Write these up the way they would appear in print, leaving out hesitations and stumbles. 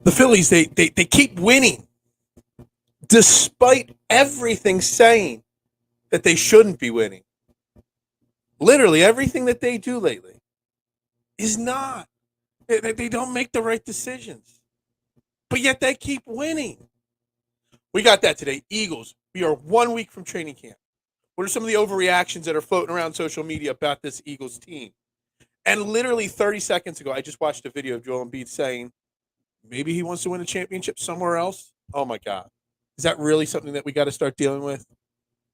The Phillies, they keep winning despite everything saying that they shouldn't be winning. Literally everything that they do lately is not. They don't make the right decisions, but yet they keep winning. We got that today. Eagles, we are 1 week from training camp. What are some of the overreactions that are floating around social media about this Eagles team? And literally 30 seconds ago, I just watched a video of Joel Embiid saying maybe he wants to win a championship somewhere else. Oh my God. Is that really something that we got to start dealing with?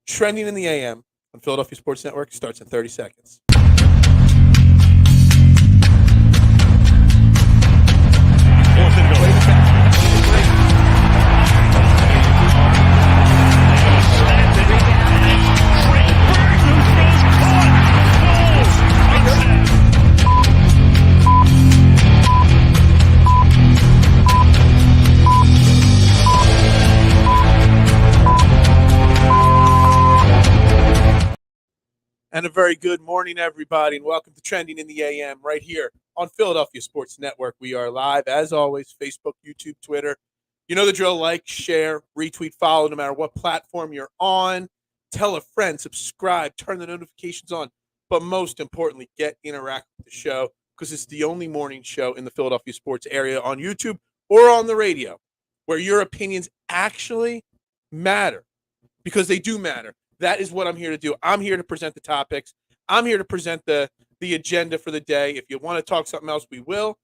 Trending in the AM on Philadelphia Sports Network starts in 30 seconds. And a very good morning, everybody, and welcome to Trending in the AM right here on Philadelphia Sports Network. We are live, as always, Facebook, YouTube, Twitter. You know the drill. Like, share, retweet, follow, no matter what platform you're on. Tell a friend, subscribe, turn the notifications on. But most importantly, get interact with the show because it's the only morning show in the Philadelphia sports area on YouTube or on the radio where your opinions actually matter because they do matter. That is what I'm here to do. I'm here to present the topics. I'm here to present the agenda for the day. If you want to talk something else, we will.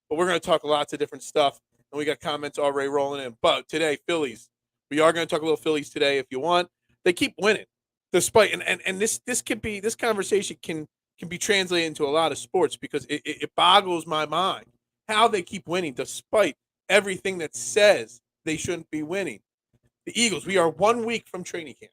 But we're going to talk lots of different stuff. And we got comments already rolling in. But today, Phillies. We are going to talk a little Phillies today if you want. They keep winning. Despite and this conversation can be translated into a lot of sports because it boggles my mind how they keep winning despite everything that says they shouldn't be winning. The Eagles, we are 1 week from training camp.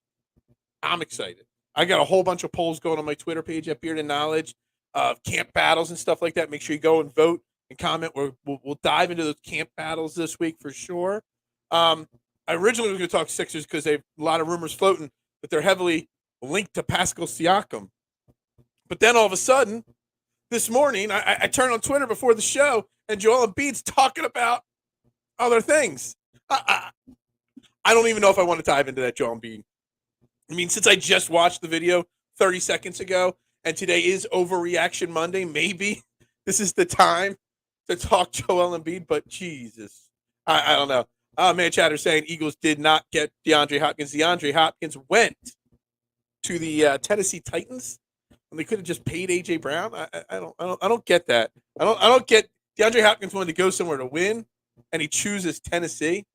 I'm excited. I got a whole bunch of polls going on my Twitter page at Beard and Knowledge of camp battles and stuff like that. Make sure you go and vote and comment. We'll dive into those camp battles this week for sure. I originally was going to talk Sixers because they have a lot of rumors floating that they're heavily linked to Pascal Siakam. But then all of a sudden, this morning, I turned on Twitter before the show, and Joel Embiid's talking about other things. I don't even know if I want to dive into that, Joel Embiid. I mean, since I just watched the video 30 seconds ago, and today is Overreaction Monday, maybe this is the time to talk Joel Embiid, but Jesus. I don't know. Man Chatter saying Eagles did not get DeAndre Hopkins. DeAndre Hopkins went to the Tennessee Titans when they could have just paid A.J. Brown. I don't get that. I don't get DeAndre Hopkins wanted to go somewhere to win, and he chooses Tennessee.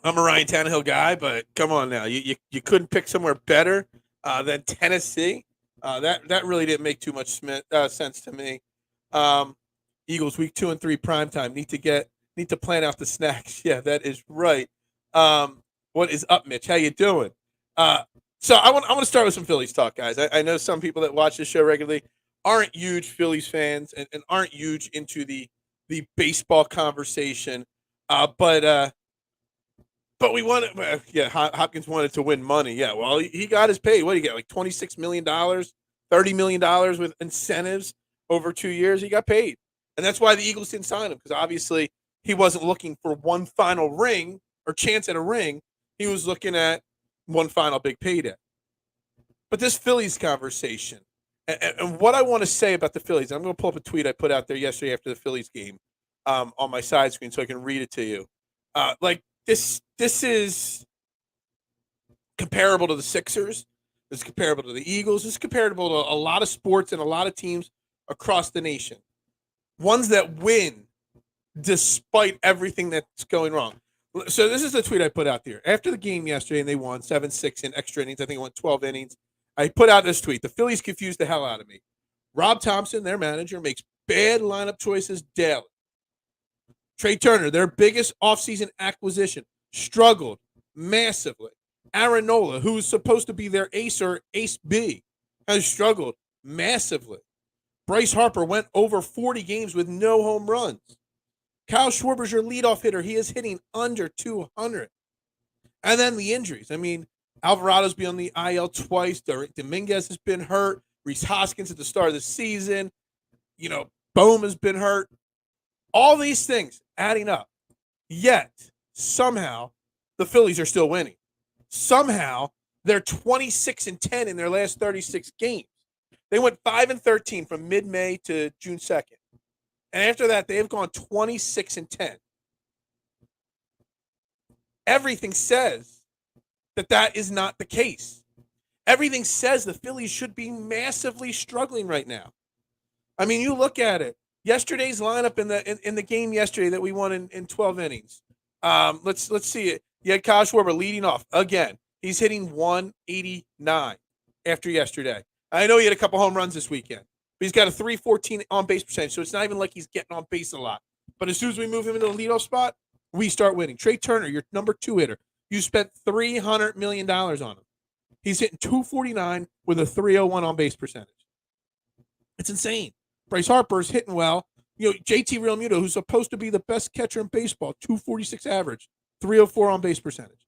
I'm a Ryan Tannehill guy, but come on now. You couldn't pick somewhere better than Tennessee. That really didn't make too much sense to me. Eagles week 2 and 3 primetime. Need to plan out the snacks. Yeah, that is right. What is up, Mitch? How you doing? So I want to start with some Phillies talk, guys. I know some people that watch this show regularly aren't huge Phillies fans and aren't huge into the baseball conversation. But we wanted, Hopkins wanted to win money. Yeah, well, he got his pay. What did he get? Like $26 million, $30 million with incentives over 2 years. He got paid. And that's why the Eagles didn't sign him, because obviously he wasn't looking for one final ring or chance at a ring. He was looking at one final big payday. But this Phillies conversation, and what I want to say about the Phillies, I'm going to pull up a tweet I put out there yesterday after the Phillies game on my side screen so I can read it to you. This is comparable to the Sixers. This is comparable to the Eagles. This is comparable to a lot of sports and a lot of teams across the nation. Ones that win despite everything that's going wrong. So this is the tweet I put out there. After the game yesterday, and they won 7-6 in extra innings. I think it went 12 innings. I put out this tweet. The Phillies confused the hell out of me. Rob Thompson, their manager, makes bad lineup choices daily. Trey Turner, their biggest offseason acquisition, struggled massively. Aaron Nola, who's supposed to be their ace or ace B, has struggled massively. Bryce Harper went over 40 games with no home runs. Kyle Schwarber's your leadoff hitter. He is hitting under 200. And then the injuries. I mean, Alvarado's been on the IL twice. Dominguez has been hurt. Rhys Hoskins at the start of the season. Bohm has been hurt. All these things adding up. Yet, somehow, the Phillies are still winning. Somehow, they're 26-10 in their last 36 games. They went 5-13 from mid-May to June 2nd. And after that, they have gone 26-10. Everything says that is not the case. Everything says the Phillies should be massively struggling right now. I mean, you look at it. Yesterday's lineup in the game yesterday that we won in 12 innings. Let's see it. You had Kyle Schwarber leading off again. He's hitting 189 after yesterday. I know he had a couple home runs this weekend, but he's got a 314 on base percentage, so it's not even like he's getting on base a lot. But as soon as we move him into the leadoff spot, we start winning. Trey Turner, your number 2 hitter, you spent $300 million on him. He's hitting 249 with a 301 on base percentage. It's insane. Bryce Harper's hitting well. JT Realmuto, who's supposed to be the best catcher in baseball, 246 average, 304 on base percentage.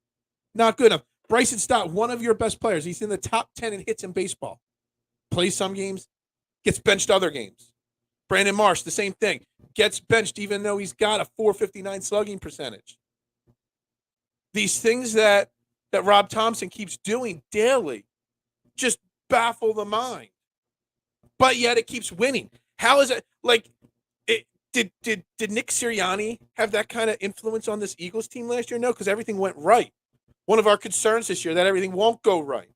Not good enough. Bryson Stott, one of your best players. He's in the top 10 in hits in baseball. Plays some games, gets benched other games. Brandon Marsh, the same thing. Gets benched even though he's got a 459 slugging percentage. These things that Rob Thompson keeps doing daily just baffle the mind. But yet it keeps winning. How is it did Nick Sirianni have that kind of influence on this Eagles team last year? No, because everything went right. One of our concerns this year that everything won't go right.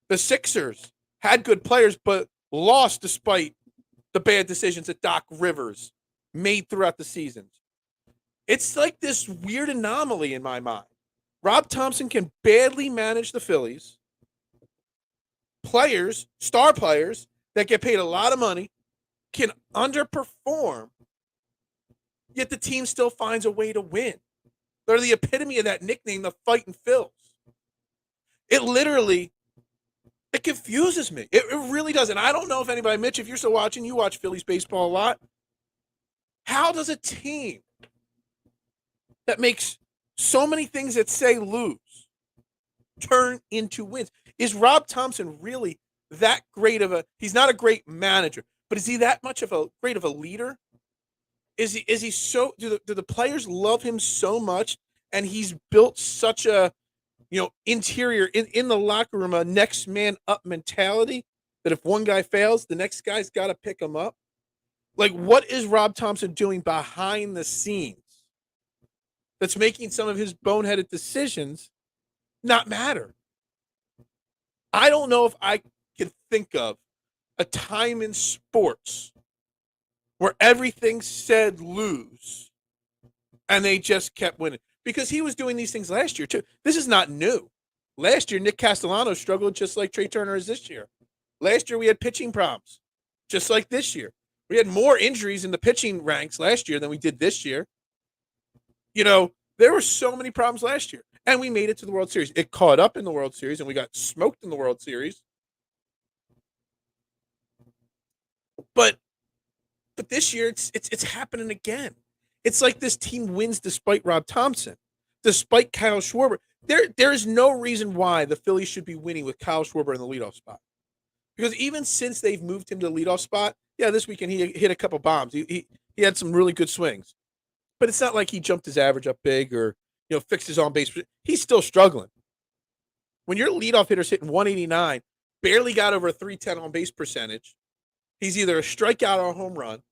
The Sixers had good players, but lost despite the bad decisions that Doc Rivers made throughout the seasons. It's like this weird anomaly in my mind. Rob Thompson can badly manage the Phillies. Players, star players that get paid a lot of money, can underperform, yet the team still finds a way to win. They're the epitome of that nickname, the Fightin' Phils. It confuses me. It really does. And I don't know if anybody, Mitch, if you're still watching, you watch Phillies baseball a lot. How does a team that makes so many things that say lose turn into wins? Is Rob Thompson really that great of he's not a great manager, but is he that much of a great of a leader? Is he so, do the players love him so much, and he's built such a, interior in the locker room, a next man up mentality that if one guy fails, the next guy's got to pick him up? Like, what is Rob Thompson doing behind the scenes that's making some of his boneheaded decisions not matter? I don't know if I can think of a time in sports where everything said lose and they just kept winning. Because he was doing these things last year, too. This is not new. Last year, Nick Castellano struggled just like Trey Turner is this year. Last year, we had pitching problems, just like this year. We had more injuries in the pitching ranks last year than we did this year. There were so many problems last year. And we made it to the World Series. It caught up in the World Series, and we got smoked in the World Series. But this year, it's happening again. It's like this team wins despite Rob Thompson, despite Kyle Schwarber. There is no reason why the Phillies should be winning with Kyle Schwarber in the leadoff spot. Because even since they've moved him to the leadoff spot, this weekend he hit a couple bombs. He had some really good swings. But it's not like he jumped his average up big or, fixed his on base. He's still struggling. When your leadoff hitter's hitting 189, barely got over a 310 on base percentage, he's either a strikeout or a home run.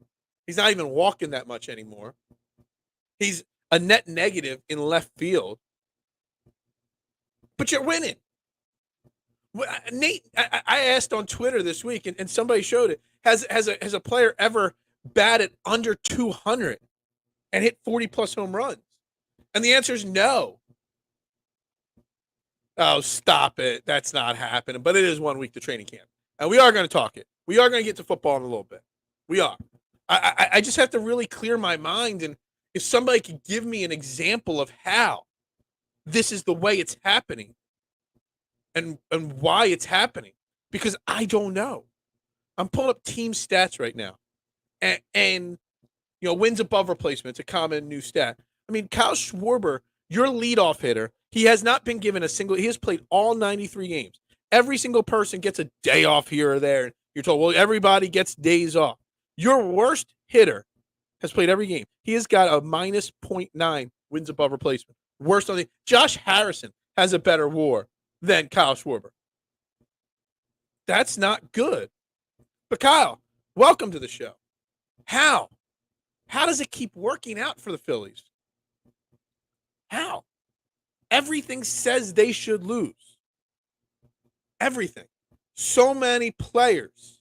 He's not even walking that much anymore. He's a net negative in left field. But you're winning. Nate, I asked on Twitter this week, and somebody showed it. Has a player ever batted under 200 and hit 40-plus home runs? And the answer is no. Oh, stop it. That's not happening. But it is 1 week to training camp. And we are going to talk it. We are going to get to football in a little bit. We are. I just have to really clear my mind. And if somebody could give me an example of how this is the way it's happening and why it's happening, because I don't know. I'm pulling up team stats right now. And wins above replacement, it's a common new stat. I mean, Kyle Schwarber, your leadoff hitter, he has not been given he has played all 93 games. Every single person gets a day off here or there. You're told, well, everybody gets days off. Your worst hitter has played every game. He has got a minus .9 wins above replacement. Worst on the Josh Harrison has a better WAR than Kyle Schwarber. That's not good. But Kyle, welcome to the show. How? How does it keep working out for the Phillies? How? Everything says they should lose. Everything. So many players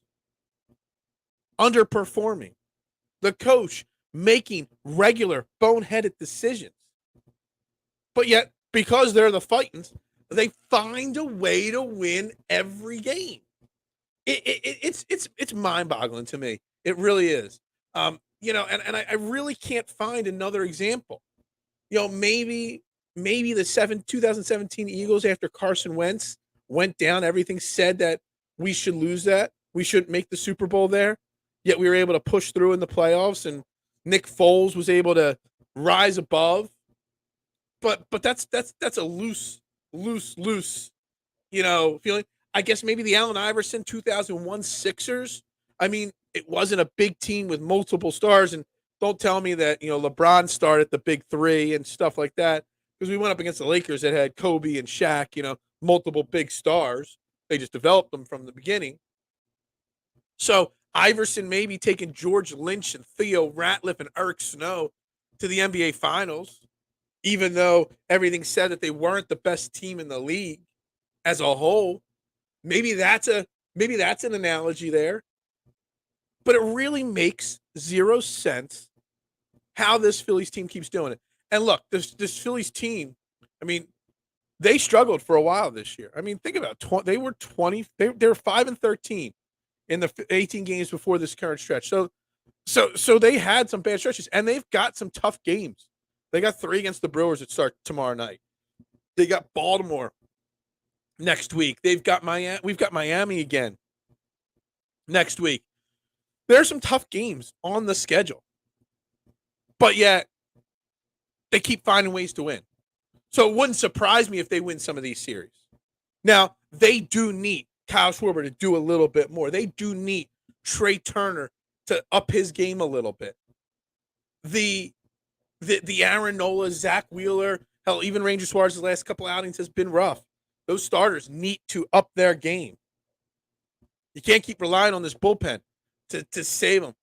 underperforming. The coach making regular boneheaded decisions. But yet, because they're the Titans, they find a way to win every game. It's mind-boggling to me. It really is. And I really can't find another example. Maybe the 2017 Eagles after Carson Wentz went down, everything said that we should lose that. We shouldn't make the Super Bowl there. Yet we were able to push through in the playoffs, and Nick Foles was able to rise above. But that's a loose feeling. I guess maybe the Allen Iverson 2001 Sixers. I mean, it wasn't a big team with multiple stars, and don't tell me that LeBron started the big three and stuff like that, because we went up against the Lakers that had Kobe and Shaq, multiple big stars. They just developed them from the beginning. So Iverson maybe taking George Lynch and Theo Ratliff and Eric Snow to the NBA Finals, even though everything said that they weren't the best team in the league as a whole. Maybe that's an analogy there. But it really makes zero sense how this Phillies team keeps doing it. And look, this Phillies team, I mean, they struggled for a while this year. I mean, think about it. They were 5-13 in the 18 games before this current stretch. So they had some bad stretches, and they've got some tough games. They got 3 against the Brewers that start tomorrow night. They got Baltimore next week. We've got Miami again next week. There are some tough games on the schedule, but yet they keep finding ways to win. So it wouldn't surprise me if they win some of these series. Now, they do need Kyle Schwarber to do a little bit more. They do need Trey Turner to up his game a little bit. The Aaron Nola, Zach Wheeler, hell, even Ranger Suarez's last couple outings has been rough. Those starters need to up their game. You can't keep relying on this bullpen to save them.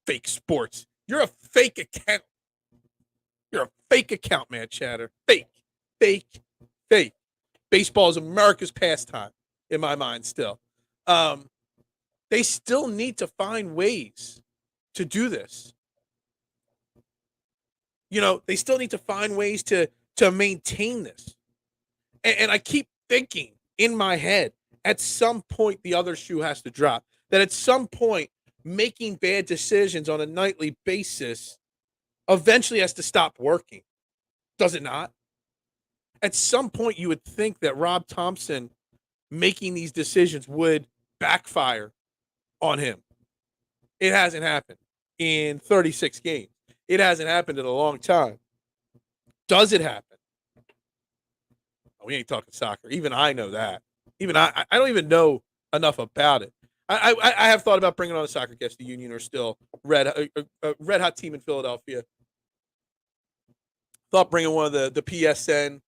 Fake sports. You're a fake account. You're a fake account, man, Chatter. Fake. Baseball is America's pastime, in my mind, still. They still need to find ways to do this. They still need to find ways to maintain this. And I keep thinking in my head, at some point, the other shoe has to drop. That at some point, making bad decisions on a nightly basis eventually has to stop working. Does it not? At some point, you would think that Rob Thompson making these decisions would backfire on him. It hasn't happened in 36 games. It hasn't happened in a long time. Does it happen? We ain't talking soccer. Even I know that. Even I don't even know enough about it. I have thought about bringing on a soccer guest. The Union are still a red hot team in Philadelphia. Thought bringing one of the PSN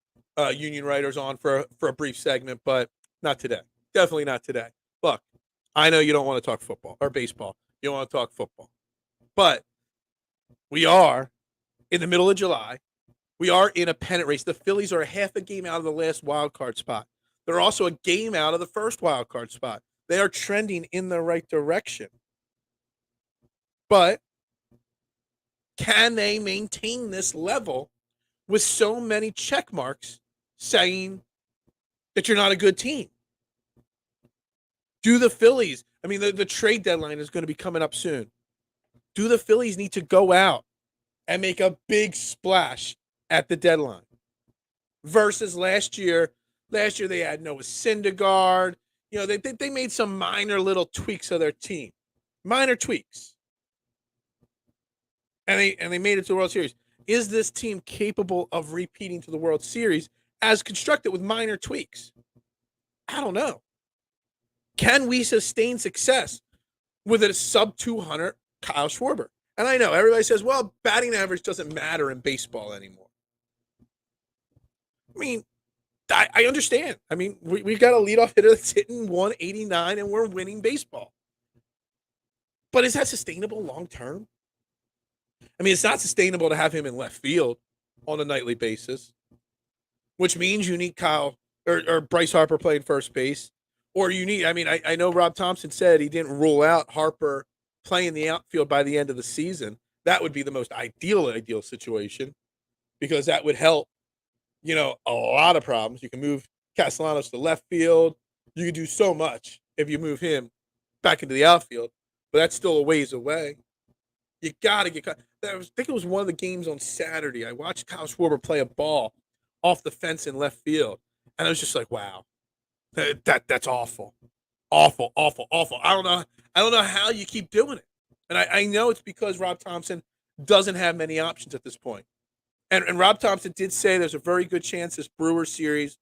Union writers on for a brief segment, but not today. Definitely not today. Look, I know you don't want to talk football or baseball. You don't want to talk football. But we are in the middle of July. We are in a pennant race. The Phillies are a half a game out of the last wild card spot. They're also a game out of the first wild card spot. They are trending in the right direction. But can they maintain this level with so many check marks saying that you're not a good team? Do the Phillies, the trade deadline is going to be coming up soon. Do the Phillies need to go out and make a big splash at the deadline? Versus last year they had Noah Syndergaard. They made some minor little tweaks of their team. Minor tweaks. And they made it to the World Series. Is this team capable of repeating to the World Series as constructed with minor tweaks? I don't know. Can we sustain success with a sub-200 Kyle Schwarber? And I know everybody says, well, batting average doesn't matter in baseball anymore. I mean, I understand. I mean, we've got a leadoff hitter that's hitting 189 and we're winning baseball. But is that sustainable long term? I mean, it's not sustainable to have him in left field on a nightly basis, which means you need Kyle or Bryce Harper playing first base. Or you need, I mean, I know Rob Thompson said he didn't rule out Harper playing the outfield by the end of the season. That would be the most ideal situation because that would help, a lot of problems. You can move Castellanos to left field. You can do so much if you move him back into the outfield, but that's still a ways away. You got to get. I think it was one of the games on Saturday. I watched Kyle Schwarber play a ball off the fence in left field, and I was just like, "Wow, that's awful, awful, awful, awful." I don't know how you keep doing it, and I know it's because Rob Thompson doesn't have many options at this point. And Rob Thompson did say there's a very good chance this Brewers series,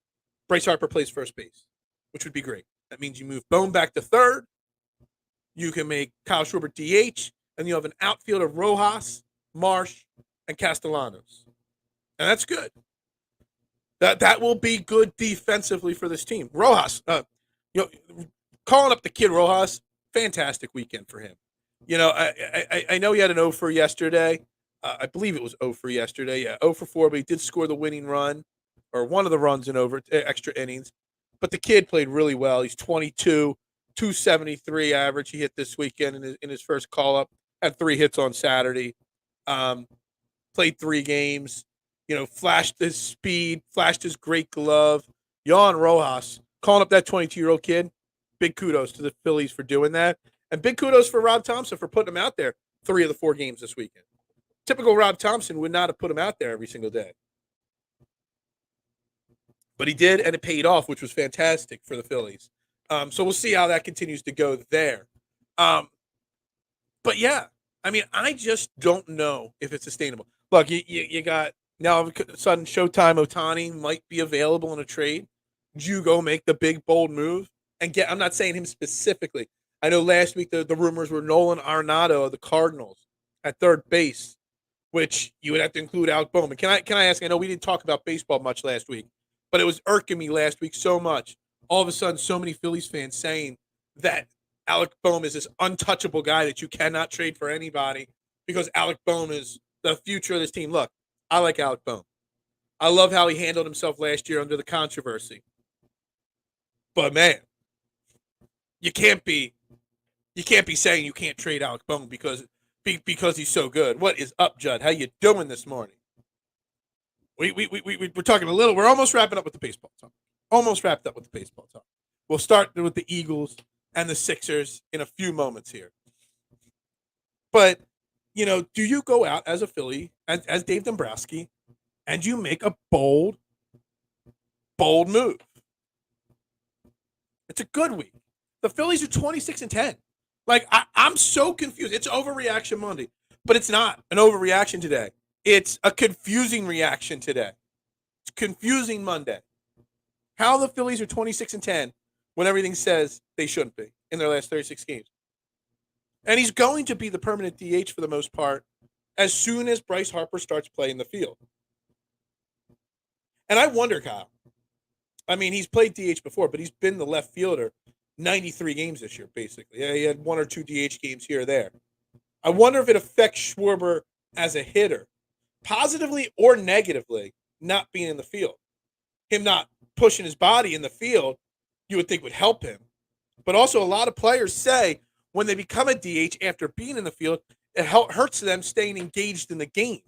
Bryce Harper plays first base, which would be great. That means you move Bone back to third. You can make Kyle Schwarber DH, and you have an outfield of Rojas, Marsh, and Castellanos. And that's good. That will be good defensively for this team. Rojas, calling up the kid Rojas, fantastic weekend for him. I know he had an 0 for yesterday. I believe it was 0 for yesterday. Yeah, 0 for 4, but he did score the winning run, or one of the runs in extra innings. But the kid played really well. He's 22, 273 average. He hit this weekend in his first call up. Had 3 hits on Saturday. Played 3 games. Flashed his speed, flashed his great glove. Yon Rojas, calling up that 22-year-old kid. Big kudos to the Phillies for doing that. And big kudos for Rob Thompson for putting him out there 3 of the 4 games this weekend. Typical Rob Thompson would not have put him out there every single day. But he did, and it paid off, which was fantastic for the Phillies. So we'll see how that continues to go there. But yeah, I mean, I just don't know if it's sustainable. Look, you got now all of a sudden Showtime Ohtani might be available in a trade. Do you go make the big, bold move and get? I'm not saying him specifically. I know last week the rumors were Nolan Arenado of the Cardinals at third base, which you would have to include Alec Bowman. Can I ask? I know we didn't talk about baseball much last week, but it was irking me last week so much. All of a sudden, so many Phillies fans saying that Alec Bohm is this untouchable guy that you cannot trade for anybody because Alec Bohm is the future of this team. Look, I like Alec Bohm. I love how he handled himself last year under the controversy. But man, you can't be saying you can't trade Alec Bohm because he's so good. What is up, Judd? How you doing this morning? We're talking a little. We're almost wrapping up with the baseball talk. Almost wrapped up with the baseball talk. We'll start with the Eagles and the Sixers in a few moments here. But, do you go out as a Philly, as Dave Dombrowski, and you make a bold move? It's a good week. The Phillies are 26-10. Like, I'm so confused. It's overreaction Monday, but it's not an overreaction today. It's a confusing reaction today. It's confusing Monday. How the Phillies are 26-10 when everything says they shouldn't be in their last 36 games. And he's going to be the permanent DH for the most part as soon as Bryce Harper starts playing the field. And I wonder, Kyle. I mean, he's played DH before, but he's been the left fielder 93 games this year, basically. Yeah, he had 1 or 2 DH games here or there. I wonder if it affects Schwarber as a hitter, positively or negatively, not being in the field. Him not pushing his body in the field, you would think would help him. But also a lot of players say when they become a DH after being in the field, it hurts them staying engaged in the game.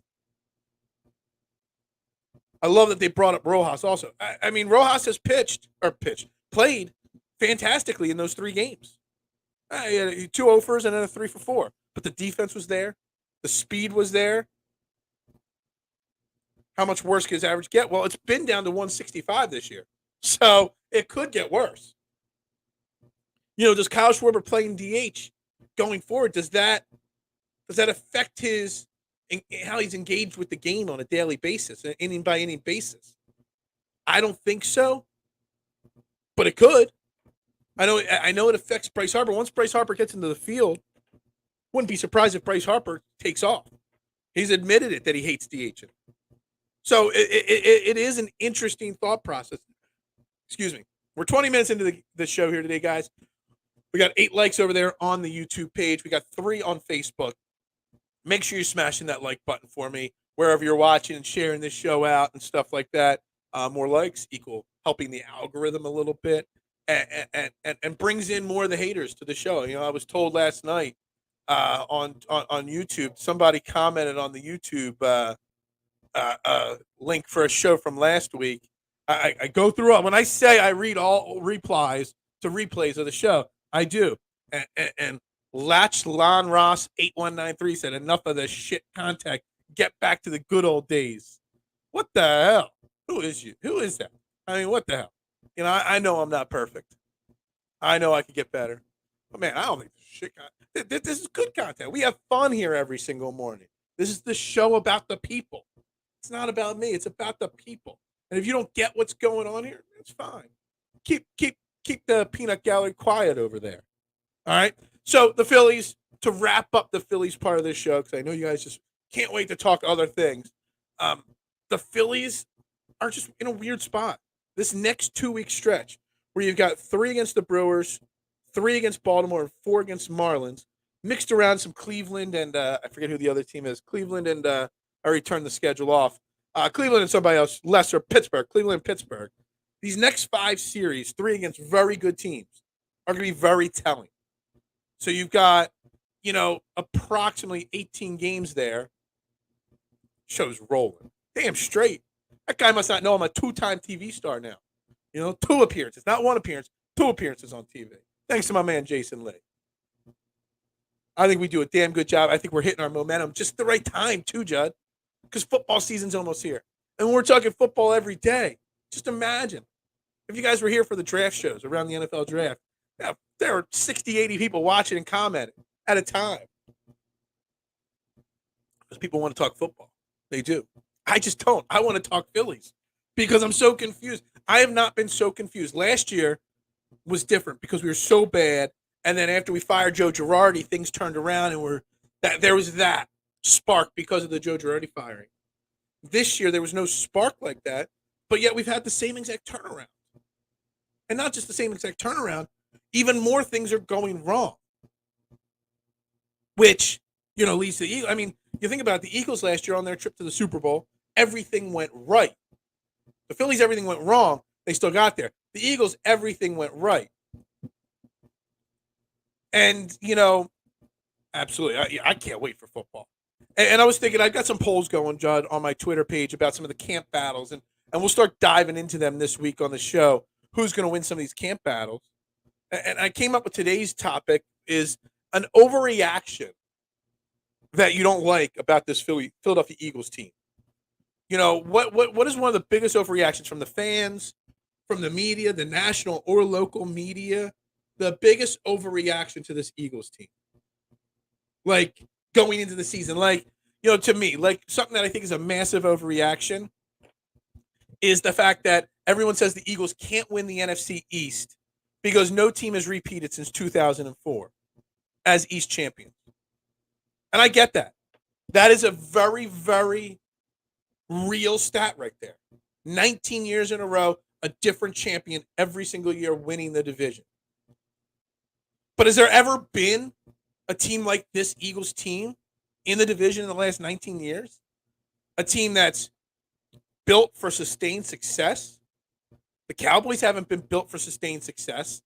I love that they brought up Rojas also. I mean, Rojas has played fantastically in those 3 games. He had 2 offers and then a 3 for 4. But the defense was there. The speed was there. How much worse could his average get? Well, it's been down to 165 this year. So it could get worse. Does Kyle Schwarber playing DH going forward, does that affect how he's engaged with the game on a daily basis, an inning by inning basis? I don't think so, but it could. I know it affects Bryce Harper. Once Bryce Harper gets into the field, Wouldn't be surprised if Bryce Harper takes off. He's admitted it that he hates DHing. So it is an interesting thought process. Excuse me. We're 20 minutes into the show here today, guys. We got 8 likes over there on the YouTube page. We got 3 on Facebook. Make sure you're smashing that like button for me wherever you're watching and sharing this show out and stuff like that. More likes equal helping the algorithm a little bit and brings in more of the haters to the show. You know, I was told last night on YouTube, somebody commented on the YouTube link for a show from last week. I go through it. When I say I read all replies to replays of the show, I do. And Latch Lon Ross 8193 said, enough of the shit contact. Get back to the good old days. What the hell? Who is you? Who is that? I mean, what the hell? You know, I know I'm not perfect. I know I could get better. But man, I don't think this shit content. This is good content. We have fun here every single morning. This is the show about the people. It's not about me. It's about the people. And if you don't get what's going on here, it's fine. Keep the peanut gallery quiet over there. All right. So the Phillies, to wrap up the Phillies part of this show, because I know you guys just can't wait to talk other things. The Phillies are just in a weird spot. This next 2-week stretch where you've got 3 against the Brewers, 3 against Baltimore, and 4 against Marlins, mixed around some Cleveland and I forget who the other team is. Cleveland and I already turned the schedule off. Cleveland and somebody else, lesser, Pittsburgh. Cleveland and Pittsburgh. These next 5 series, 3 against very good teams, are going to be very telling. So you've got, you know, approximately 18 games there. Show's rolling. Damn straight. That guy must not know I'm a 2-time TV star now. You know, 2 appearances. Not 1 appearance, 2 appearances on TV. Thanks to my man, Jason Lee. I think we do a damn good job. I think we're hitting our momentum just the right time, too, Judd. Because football season's almost here. And we're talking football every day. Just imagine if you guys were here for the draft shows around the NFL draft. Yeah, there are 60, 80 people watching and commenting at a time. Because people want to talk football. They do. I just don't. I want to talk Phillies because I'm so confused. I have not been so confused. Last year was different because we were so bad. And then after we fired Joe Girardi, things turned around and there was that spark because of the Joe Girardi firing. This year, there was no spark like that, but yet we've had the same exact turnaround. And not just the same exact turnaround, even more things are going wrong. Which, you know, leads to the Eagles. I mean, you think about it, the Eagles last year on their trip to the Super Bowl, everything went right. The Phillies, everything went wrong. They still got there. The Eagles, everything went right. And, you know, absolutely, I can't wait for football. And I was thinking, I've got some polls going, Judd, on my Twitter page about some of the camp battles, and we'll start diving into them this week on the show. Who's going to win some of these camp battles? And I came up with today's topic is an overreaction that you don't like about this Philadelphia Eagles team. You know, what is one of the biggest overreactions from the fans, from the media, the national or local media? The biggest overreaction to this Eagles team, like going into the season, like, you know, to me, like something that I think is a massive overreaction is the fact that everyone says the Eagles can't win the NFC East because no team has repeated since 2004 as East champions. And I get that. That is a very, very real stat right there. 19 years in a row, a different champion every single year winning the division. But has there ever been a team like this Eagles team in the division in the last 19 years? A team that's built for sustained success? The Cowboys haven't been built for sustained success.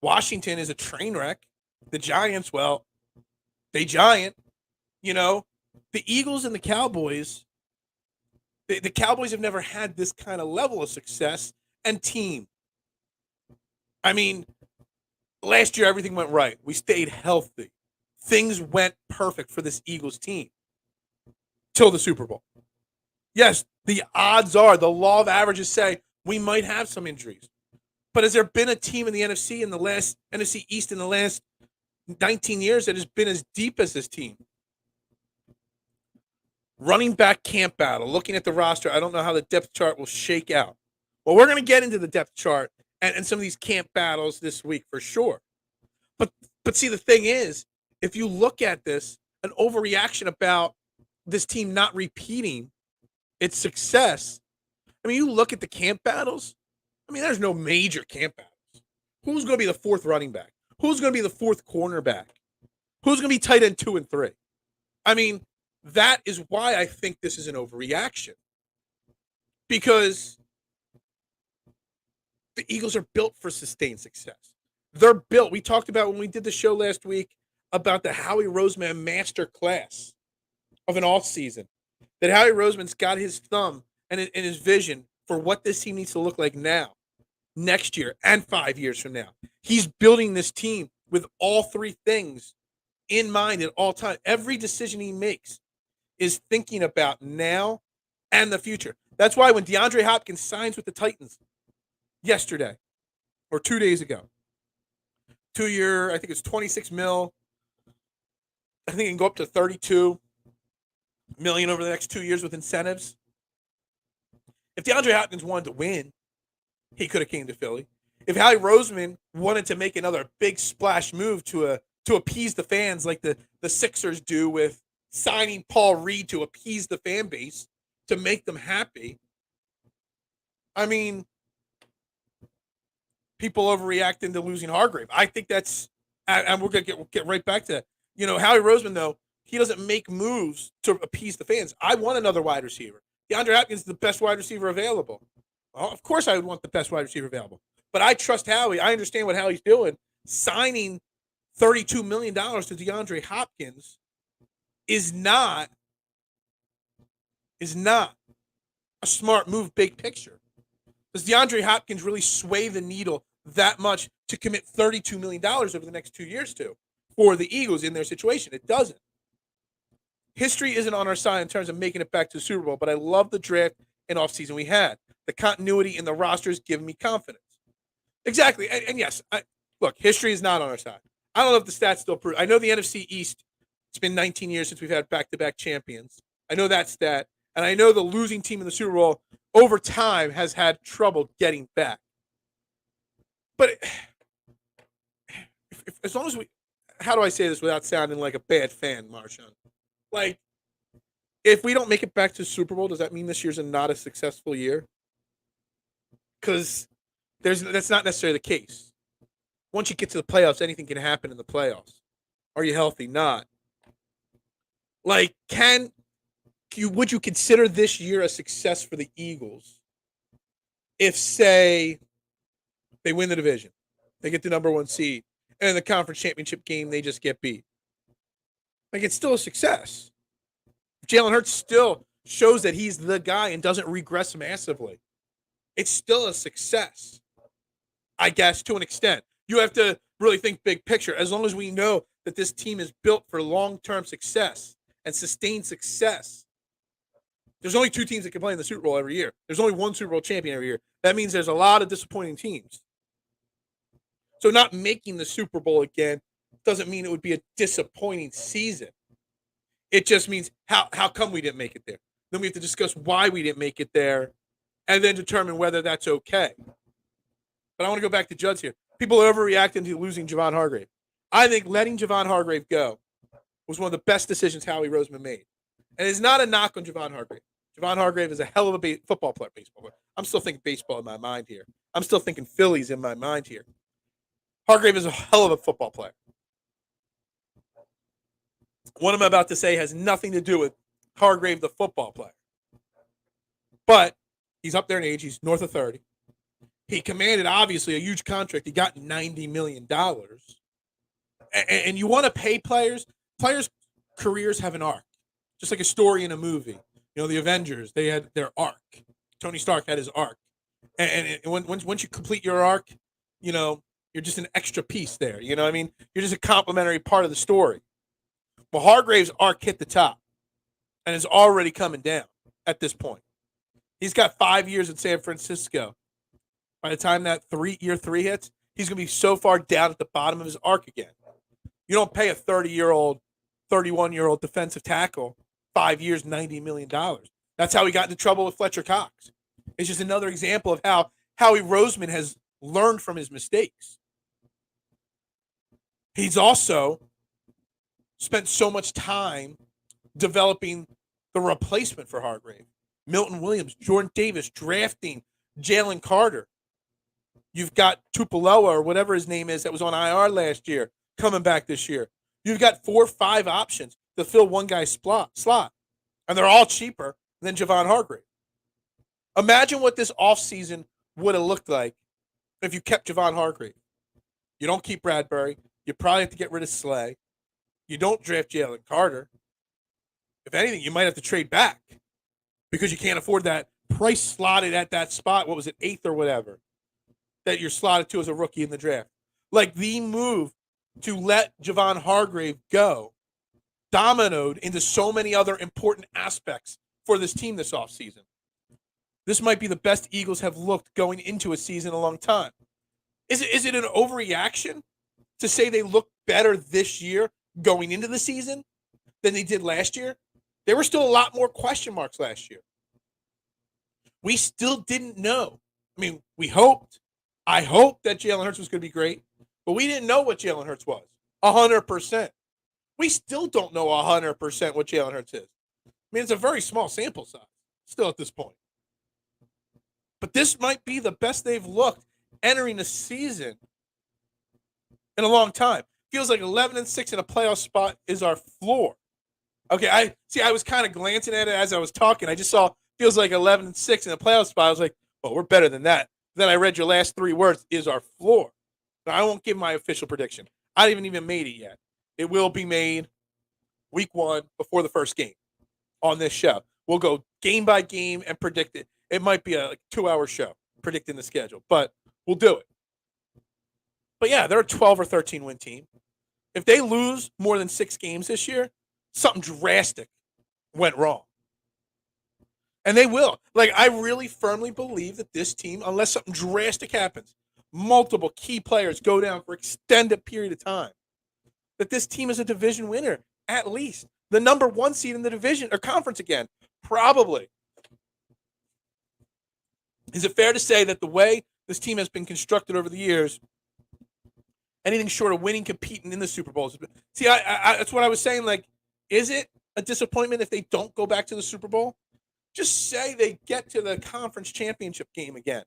Washington is a train wreck. The Giants, well, they giant. You know, the Eagles and the Cowboys, the Cowboys have never had this kind of level of success and team. I mean, last year, everything went right. We stayed healthy. Things went perfect for this Eagles team till the Super Bowl. Yes, the odds are, the law of averages say we might have some injuries. But has there been a team in the NFC East in the last 19 years that has been as deep as this team? Running back camp battle, looking at the roster, I don't know how the depth chart will shake out. Well, we're going to get into the depth chart and some of these camp battles this week for sure. But see, the thing is if you look at this, an overreaction about this team not repeating its success. I mean, you look at the camp battles. I mean, there's no major camp battles. Who's going to be the fourth running back? Who's going to be the fourth cornerback? Who's going to be tight end 2 and 3? I mean, that is why I think this is an overreaction. Because the Eagles are built for sustained success. They're built. We talked about when we did the show last week about the Howie Roseman master class of an offseason. That Howie Roseman's got his thumb and his vision for what this team needs to look like now, next year, and 5 years from now. He's building this team with all three things in mind at all times. Every decision he makes is thinking about now and the future. That's why when DeAndre Hopkins signs with the Titans yesterday or 2 days ago, 2 year, I think it's 26 mil. I think it can go up to 32 million over the next 2 years with incentives. If DeAndre Hopkins wanted to win, he could have came to Philly. If Howie Roseman wanted to make another big splash move to appease the fans like the Sixers do with signing Paul Reed to appease the fan base, to make them happy. I mean, people overreacting to losing Hargrave. I think that's, and we're going to get right back to that. You know, Howie Roseman, though, he doesn't make moves to appease the fans. I want another wide receiver. DeAndre Hopkins is the best wide receiver available. Well, of course I would want the best wide receiver available. But I trust Howie. I understand what Howie's doing. Signing $32 million to DeAndre Hopkins is not a smart move, big picture. Does DeAndre Hopkins really sway the needle that much to commit $32 million over the next 2 years to for the Eagles in their situation? It doesn't. History isn't on our side in terms of making it back to the Super Bowl, but I love the draft and offseason we had. The continuity in the roster is giving me confidence. Exactly. And yes, look, history is not on our side. I don't know if the stats still prove. I know the NFC East, it's been 19 years since we've had back-to-back champions. I know that stat. And I know the losing team in the Super Bowl over time has had trouble getting back. But as long as how do I say this without sounding like a bad fan, Marshawn? Like, if we don't make it back to the Super Bowl, does that mean this year's not a successful year? Because that's not necessarily the case. Once you get to the playoffs, anything can happen in the playoffs. Are you healthy? Not. Like, would you consider this year a success for the Eagles if, say, they win the division, they get the number 1 seed, and in the conference championship game, they just get beat? Like, it's still a success. If Jalen Hurts still shows that he's the guy and doesn't regress massively, it's still a success, I guess, to an extent. You have to really think big picture. As long as we know that this team is built for long-term success and sustained success. There's only 2 teams that can play in the Super Bowl every year. There's only 1 Super Bowl champion every year. That means there's a lot of disappointing teams. So not making the Super Bowl again doesn't mean it would be a disappointing season. It just means how come we didn't make it there. Then we have to discuss why we didn't make it there and then determine whether that's okay. But I want to go back to Judd's here. People are overreacting to losing Javon Hargrave. I think letting Javon Hargrave go was one of the best decisions Howie Roseman made. And it's not a knock on Javon Hargrave. Javon Hargrave is a hell of a football player, baseball player. I'm still thinking baseball in my mind here. I'm still thinking Phillies in my mind here. Hargrave is a hell of a football player. What I'm about to say has nothing to do with Hargrave, the football player. But he's up there in age. He's north of 30. He commanded, obviously, a huge contract. He got $90 million. And you want to pay players? Players' careers have an arc, just like a story in a movie. You know, the Avengers, they had their arc. Tony Stark had his arc. And once you complete your arc, you know, you're just an extra piece there. You know what I mean? You're just a complimentary part of the story. Well, Hargrave's arc hit the top and is already coming down at this point. He's got 5 years in San Francisco. By the time that year three hits, he's going to be so far down at the bottom of his arc again. You don't pay a 30-year-old, 31-year-old defensive tackle 5 years, $90 million. That's how he got into trouble with Fletcher Cox. It's just another example of how Howie Roseman has learned from his mistakes. He's also spent so much time developing the replacement for Hargrave. Milton Williams, Jordan Davis, drafting Jalen Carter. You've got Tupelo or whatever his name is that was on IR last year coming back this year. You've got 4 or 5 options to fill one guy's slot. And they're all cheaper than Javon Hargrave. Imagine what this offseason would have looked like if you kept Javon Hargrave. You don't keep Bradbury. You probably have to get rid of Slay. You don't draft Jalen Carter. If anything, you might have to trade back because you can't afford that price slotted at that spot. What was it, 8th or whatever, that you're slotted to as a rookie in the draft. Like the move to let Javon Hargrave go dominoed into so many other important aspects for this team this offseason. This might be the best Eagles have looked going into a season in a long time. Is it an overreaction to say they look better this year going into the season than they did last year? There were still a lot more question marks last year. We still didn't know. I mean, I hoped that Jalen Hurts was going to be great, but we didn't know what Jalen Hurts was 100%. We still don't know 100% what Jalen Hurts is. I mean, it's a very small sample size still at this point. But this might be the best they've looked entering the season in a long time. Feels like 11-6 in a playoff spot is our floor. Okay, I was kind of glancing at it as I was talking. I just saw feels like 11-6 in a playoff spot. I was like, well, we're better than that. Then I read your last 3 words, is our floor. Now, I won't give my official prediction. I haven't even made it yet. It will be made week 1 before the first game on this show. We'll go game by game and predict it. It might be a 2-hour show predicting the schedule, but we'll do it. But yeah, they're a 12 or 13 win team. If they lose more than 6 games this year, something drastic went wrong. And they will. Like, I really firmly believe that this team, unless something drastic happens, multiple key players go down for extended period of time, that this team is a division winner, at least. The number 1 seed in the division or conference again, probably. Is it fair to say that the way this team has been constructed over the years, anything short of winning, competing in the Super Bowls? See, I that's what I was saying. Like, is it a disappointment if they don't go back to the Super Bowl? Just say they get to the conference championship game again,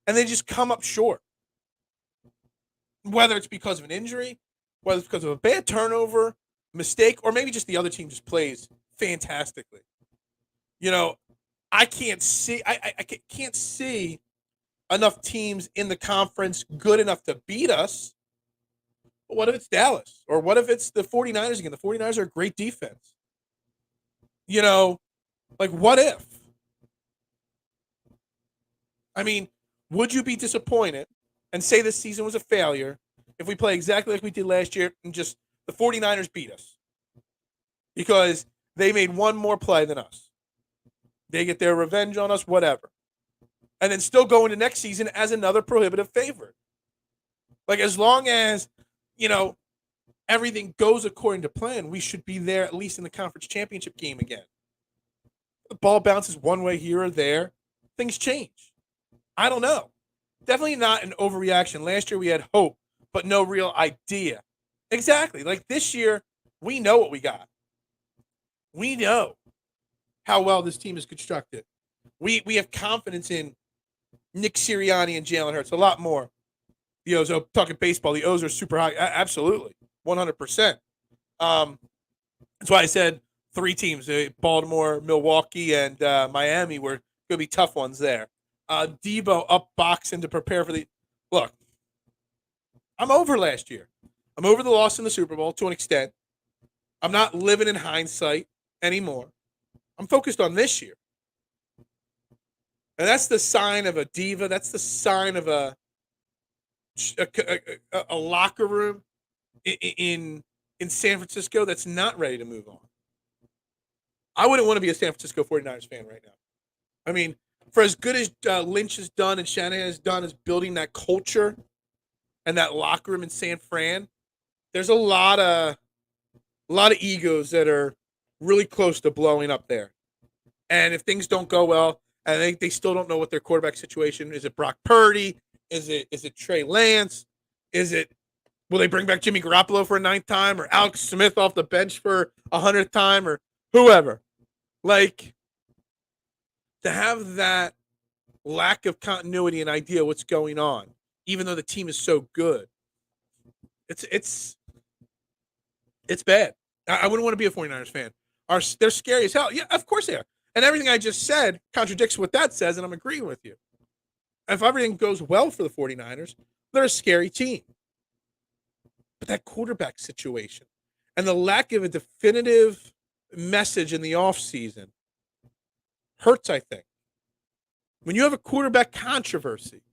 and they just come up short. Whether it's because of an injury, whether it's because of a bad turnover, mistake, or maybe just the other team just plays fantastically. You know, I can't see enough teams in the conference good enough to beat us. But what if it's Dallas? Or what if it's the 49ers again? The 49ers are a great defense. You know, like, what if? I mean, would you be disappointed and say this season was a failure if we play exactly like we did last year and just the 49ers beat us? Because they made one more play than us. They get their revenge on us, whatever. And then still go into next season as another prohibitive favorite. Like, as long as, you know, everything goes according to plan, we should be there at least in the conference championship game again. The ball bounces one way here or there. Things change. I don't know. Definitely not an overreaction. Last year we had hope, but no real idea. Exactly. Like, this year, we know what we got. We know how well this team is constructed. We have confidence in Nick Sirianni and Jalen Hurts a lot more. The O's, talking baseball, the O's are super high. Absolutely. 100%. That's why I said 3 teams, Baltimore, Milwaukee, and Miami were going to be tough ones there. Debo up boxing to prepare for the – look, I'm over last year. I'm over the loss in the Super Bowl to an extent. I'm not living in hindsight anymore. I'm focused on this year. And that's the sign of a diva. That's the sign of a locker room in San Francisco that's not ready to move on. I wouldn't want to be a San Francisco 49ers fan right now. I mean, for as good as Lynch has done and Shanahan has done as building that culture and that locker room in San Fran, there's a lot of egos that are really close to blowing up there. And if things don't go well, I think they still don't know what their quarterback situation is. It Brock Purdy? Is it Trey Lance? Is it Will they bring back Jimmy Garoppolo for a 9th time or Alex Smith off the bench for a 100th time or whoever? Like, to have that lack of continuity and idea what's going on, even though the team is so good, it's bad. I wouldn't want to be a 49ers fan. They're scary as hell. Yeah, of course they are. And everything I just said contradicts what that says, and I'm agreeing with you. If everything goes well for the 49ers, they're a scary team. But that quarterback situation and the lack of a definitive message in the offseason hurts, I think. When you have a quarterback controversy,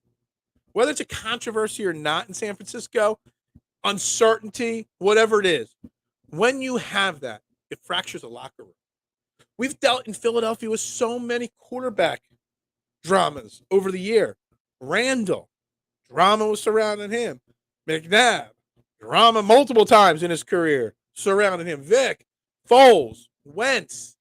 whether it's a controversy or not in San Francisco, uncertainty, whatever it is, when you have that, it fractures a locker room. We've dealt in Philadelphia with so many quarterback dramas over the year. Randall, drama was surrounding him. McNabb, drama multiple times in his career surrounding him. Vic, Foles, Wentz,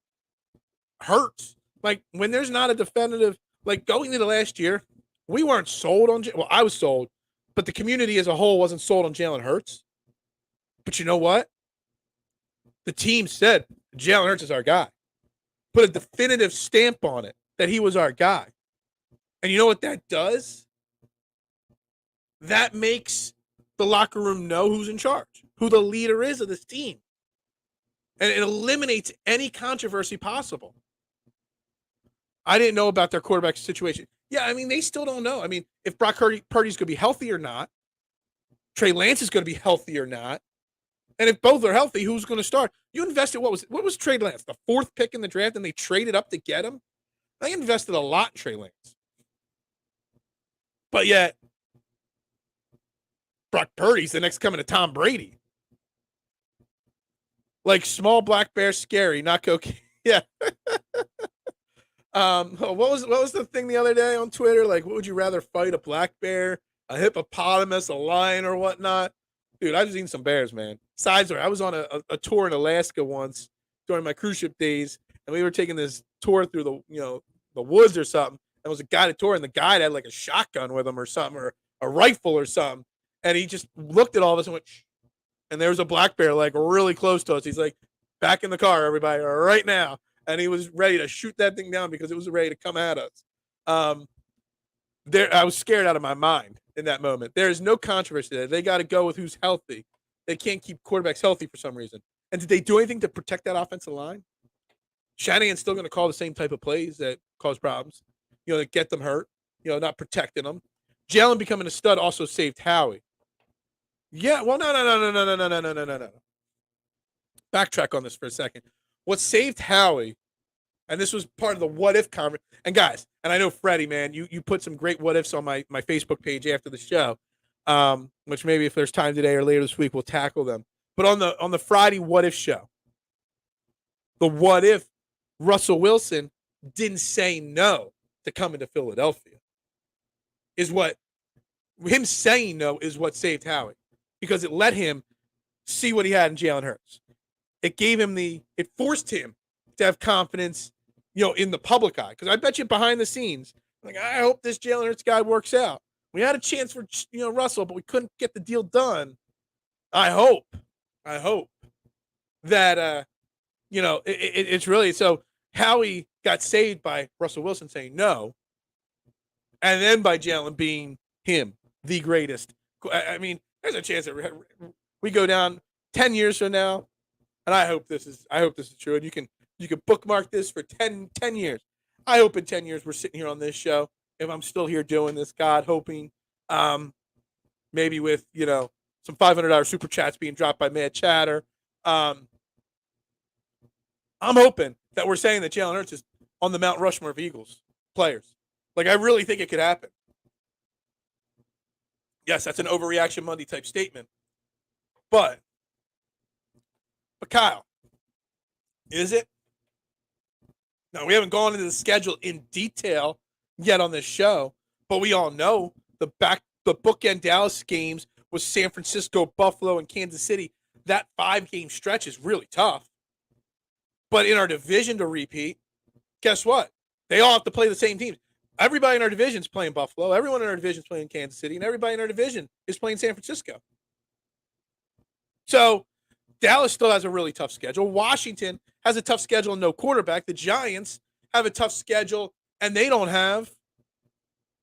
Hurts. Like, when there's not a definitive, like going into last year, we weren't sold on, well, I was sold, but the community as a whole wasn't sold on Jalen Hurts. But you know what? The team said Jalen Hurts is our guy. Put a definitive stamp on it that he was our guy. And you know what that does? That makes the locker room know who's in charge, who the leader is of this team. And it eliminates any controversy possible. I didn't know about their quarterback situation. Yeah, I mean, they still don't know. I mean, if Brock Purdy's going to be healthy or not, Trey Lance is going to be healthy or not, and if both are healthy, who's going to start? You invested, what was Trey Lance, the 4th pick in the draft, and they traded up to get him? They invested a lot in Trey Lance. But yet, Brock Purdy's the next coming to Tom Brady. Like, small black bear, scary, not cocaine. Yeah. What was the thing the other day on Twitter? Like, what would you rather fight, a black bear, a hippopotamus, a lion, or whatnot? Dude, I've seen some bears, man. Sides where I was on a tour in Alaska once during my cruise ship days, and we were taking this tour through the woods or something. And it was a guided tour, and the guide had like a shotgun with him or something, or a rifle or something. And he just looked at all of us and went, shh. And there was a black bear like really close to us. He's like, back in the car, everybody, right now. And he was ready to shoot that thing down because it was ready to come at us. I was scared out of my mind in that moment. There is no controversy there. They got to go with who's healthy. They can't keep quarterbacks healthy for some reason. And did they do anything to protect that offensive line? Shanahan's still going to call the same type of plays that cause problems, that get them hurt, not protecting them. Jalen becoming a stud also saved Howie. Yeah, well, no. Backtrack on this for a second. What saved Howie, and this was part of the what-if conversation, and guys, and I know Freddie, man, you put some great what-ifs on my Facebook page after the show, which maybe if there's time today or later this week, we'll tackle them. But on the Friday what-if show, the what-if Russell Wilson didn't say no to coming to Philadelphia him saying no is what saved Howie, because it let him see what he had in Jalen Hurts. It forced him to have confidence, in the public eye. Because I bet you behind the scenes, like, I hope this Jalen Hurts guy works out. We had a chance for, Russell, but we couldn't get the deal done. I hope that, it's really, so Howie got saved by Russell Wilson saying no, and then by Jalen being him, the greatest. I mean, there's a chance that we go down 10 years from now, and I hope this is true. And you can bookmark this for 10 years. I hope in 10 years we're sitting here on this show, if I'm still here doing this, God hoping, maybe with, some $500 super chats being dropped by Mad Chatter. I'm hoping that we're saying that Jalen Hurts is on the Mount Rushmore of Eagles players. Like, I really think it could happen. Yes, that's an overreaction Monday type statement. But Kyle, is it? Now, we haven't gone into the schedule in detail yet on this show, but we all know the bookend Dallas games with San Francisco, Buffalo, and Kansas City. That 5-game stretch is really tough. But in our division to repeat, guess what? They all have to play the same teams. Everybody in our division is playing Buffalo. Everyone in our division is playing Kansas City. And everybody in our division is playing San Francisco. So Dallas still has a really tough schedule. Washington has a tough schedule and no quarterback. The Giants have a tough schedule and they don't have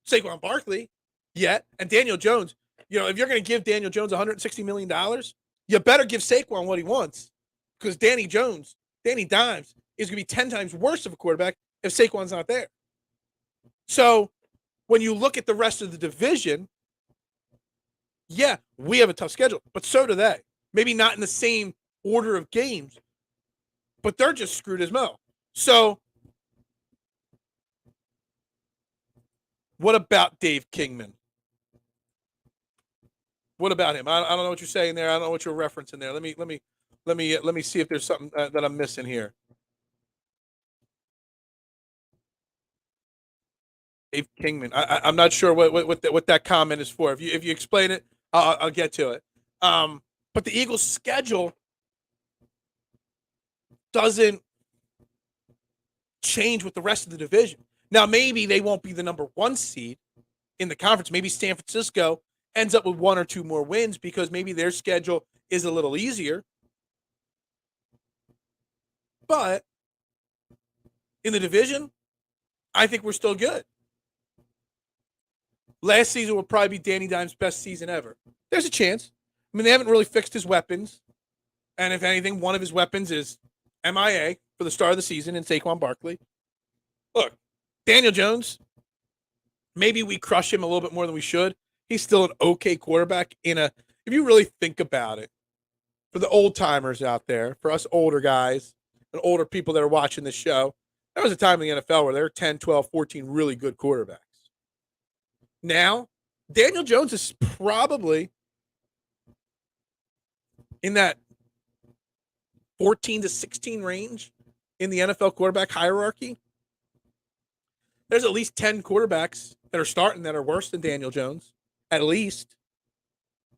Saquon Barkley yet. And Daniel Jones, if you're going to give Daniel Jones $160 million, you better give Saquon what he wants, because Danny Dimes, is going to be 10 times worse of a quarterback if Saquon's not there. So when you look at the rest of the division, yeah, we have a tough schedule, but so do they. Maybe not in the same order of games, but they're just screwed as well. So what about Dave Kingman? What about him? I don't know what you're saying there. I don't know what you're referencing there. Let me see if there's something that I'm missing here. Dave Kingman. I'm not sure what that comment is for. If you explain it, I'll get to it. But the Eagles' schedule doesn't change with the rest of the division. Now, maybe they won't be the number 1 seed in the conference. Maybe San Francisco ends up with 1 or 2 more wins because maybe their schedule is a little easier. But in the division, I think we're still good. Last season will probably be Danny Dimes' best season ever. There's a chance. I mean, they haven't really fixed his weapons. And if anything, one of his weapons is MIA for the start of the season in Saquon Barkley. Look, Daniel Jones, maybe we crush him a little bit more than we should. He's still an okay quarterback if you really think about it, for the old timers out there, for us older guys and older people that are watching this show, there was a time in the NFL where there were 10, 12, 14 really good quarterbacks. Now, Daniel Jones is probably in that 14 to 16 range in the NFL quarterback hierarchy. There's at least 10 quarterbacks that are starting that are worse than Daniel Jones, at least.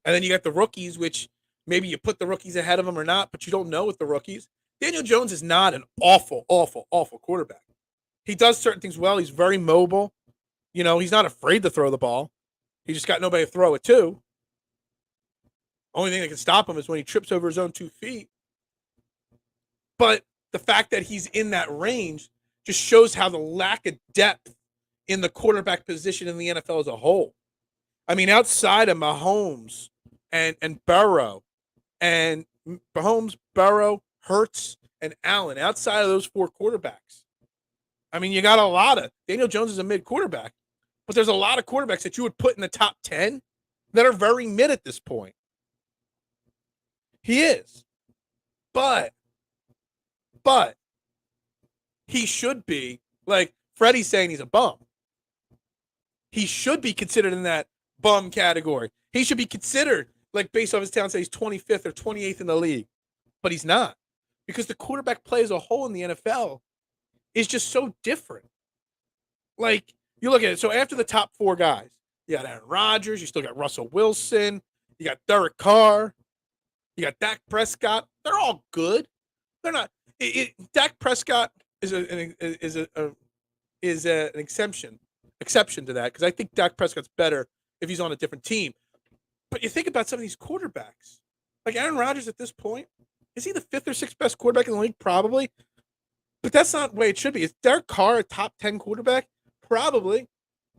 And then you got the rookies, which maybe you put the rookies ahead of him or not, but you don't know with the rookies. Daniel Jones is not an awful, awful, awful quarterback. He does certain things well. He's very mobile. He's not afraid to throw the ball. He just got nobody to throw it to. Only thing that can stop him is when he trips over his own 2 feet. But the fact that he's in that range just shows how the lack of depth in the quarterback position in the NFL as a whole. I mean, outside of Mahomes and Burrow, Hurts, and Allen, outside of those 4 quarterbacks, I mean, you got a lot of. Daniel Jones is a mid quarterback, but there's a lot of quarterbacks that you would put in the top 10 that are very mid at this point. He is. But he should be, like Freddie's saying he's a bum. He should be considered in that bum category. He should be considered, like, based off his talent, say he's 25th or 28th in the league. But he's not. Because the quarterback play as a whole in the NFL is just so different. Like, you look at it. So after the top 4 guys, you got Aaron Rodgers, you still got Russell Wilson, you got Derek Carr, you got Dak Prescott. They're all good. They're not. Dak Prescott is an exception to that, because I think Dak Prescott's better if he's on a different team. But you think about some of these quarterbacks, like Aaron Rodgers at this point, is he the 5th or 6th best quarterback in the league? Probably. But that's not the way it should be. Is Derek Carr a top 10 quarterback? Probably.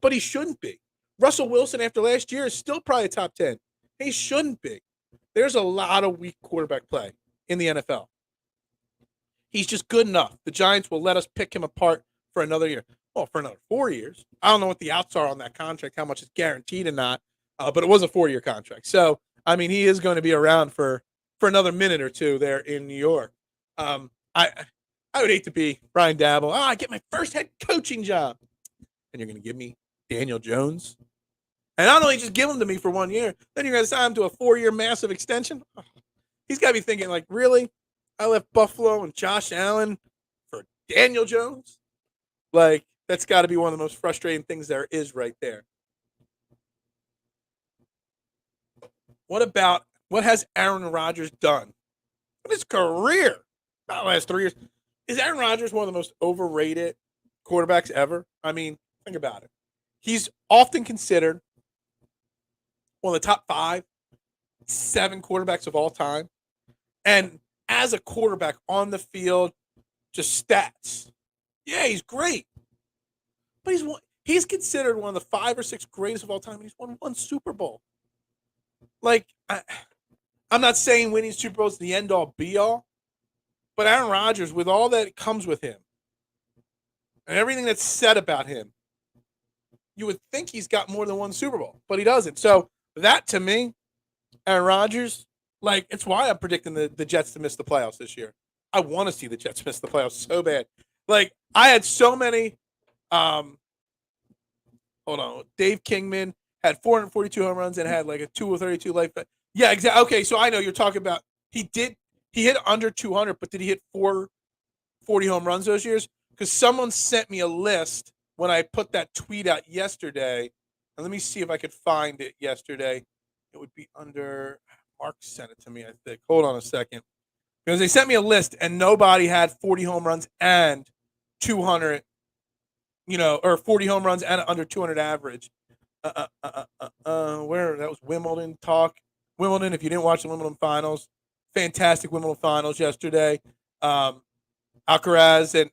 But he shouldn't be. Russell Wilson after last year is still probably top 10. He shouldn't be. There's a lot of weak quarterback play in the NFL. He's just good enough. The Giants will let us pick him apart for another year. Well, for another 4 years. I don't know what the outs are on that contract, how much is guaranteed and not, but it was a 4-year contract. So, I mean, he is going to be around for another minute or 2 there in New York. I would hate to be Brian Dabble. I get my first head coaching job. And you're going to give me Daniel Jones? And not only just give him to me for 1 year, then you're going to sign him to a 4-year massive extension? He's got to be thinking, like, really? I left Buffalo and Josh Allen for Daniel Jones? Like, that's got to be one of the most frustrating things there is right there. What has Aaron Rodgers done in his career? Not the last 3 years. Is Aaron Rodgers one of the most overrated quarterbacks ever? I mean, think about it. He's often considered one of the top 5, 7 quarterbacks of all time. And as a quarterback on the field, just stats. Yeah, he's great. But he's considered one of the 5 or 6 greatest of all time, and he's won 1 Super Bowl. Like, I'm not saying winning Super Bowls is the end-all, be-all, but Aaron Rodgers, with all that comes with him, and everything that's said about him, you would think he's got more than 1 Super Bowl, but he doesn't. So that, to me, Aaron Rodgers, like, it's why I'm predicting the Jets to miss the playoffs this year. I want to see the Jets miss the playoffs so bad. Like, I had so many hold on. Dave Kingman had 442 home runs and had like a 232 life. Yeah, exactly. Okay, so I know you're talking about he hit under 200, but did he hit 440 home runs those years? Because someone sent me a list when I put that tweet out yesterday. And let me see if I could find it yesterday. It would be under Mark sent it to me, I think. Hold on a second. Because they sent me a list and nobody had 40 home runs and 200, or 40 home runs and under 200 average. Where that was Wimbledon talk. Wimbledon, if you didn't watch the Wimbledon finals, fantastic Wimbledon finals yesterday. Alcaraz and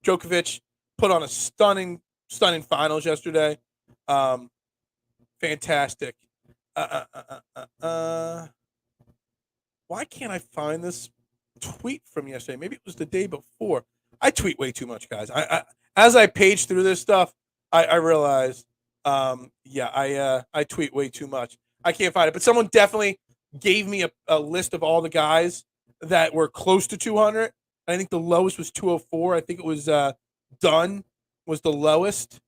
Djokovic put on a stunning finals yesterday. Fantastic. Why can't I find this tweet from yesterday? Maybe it was the day before. I tweet way too much, guys. I as I page through this stuff, I realize, I tweet way too much. I can't find it, but someone definitely gave me a list of all the guys that were close to 200. I think the lowest was 204. I think it was Dunn was the lowest,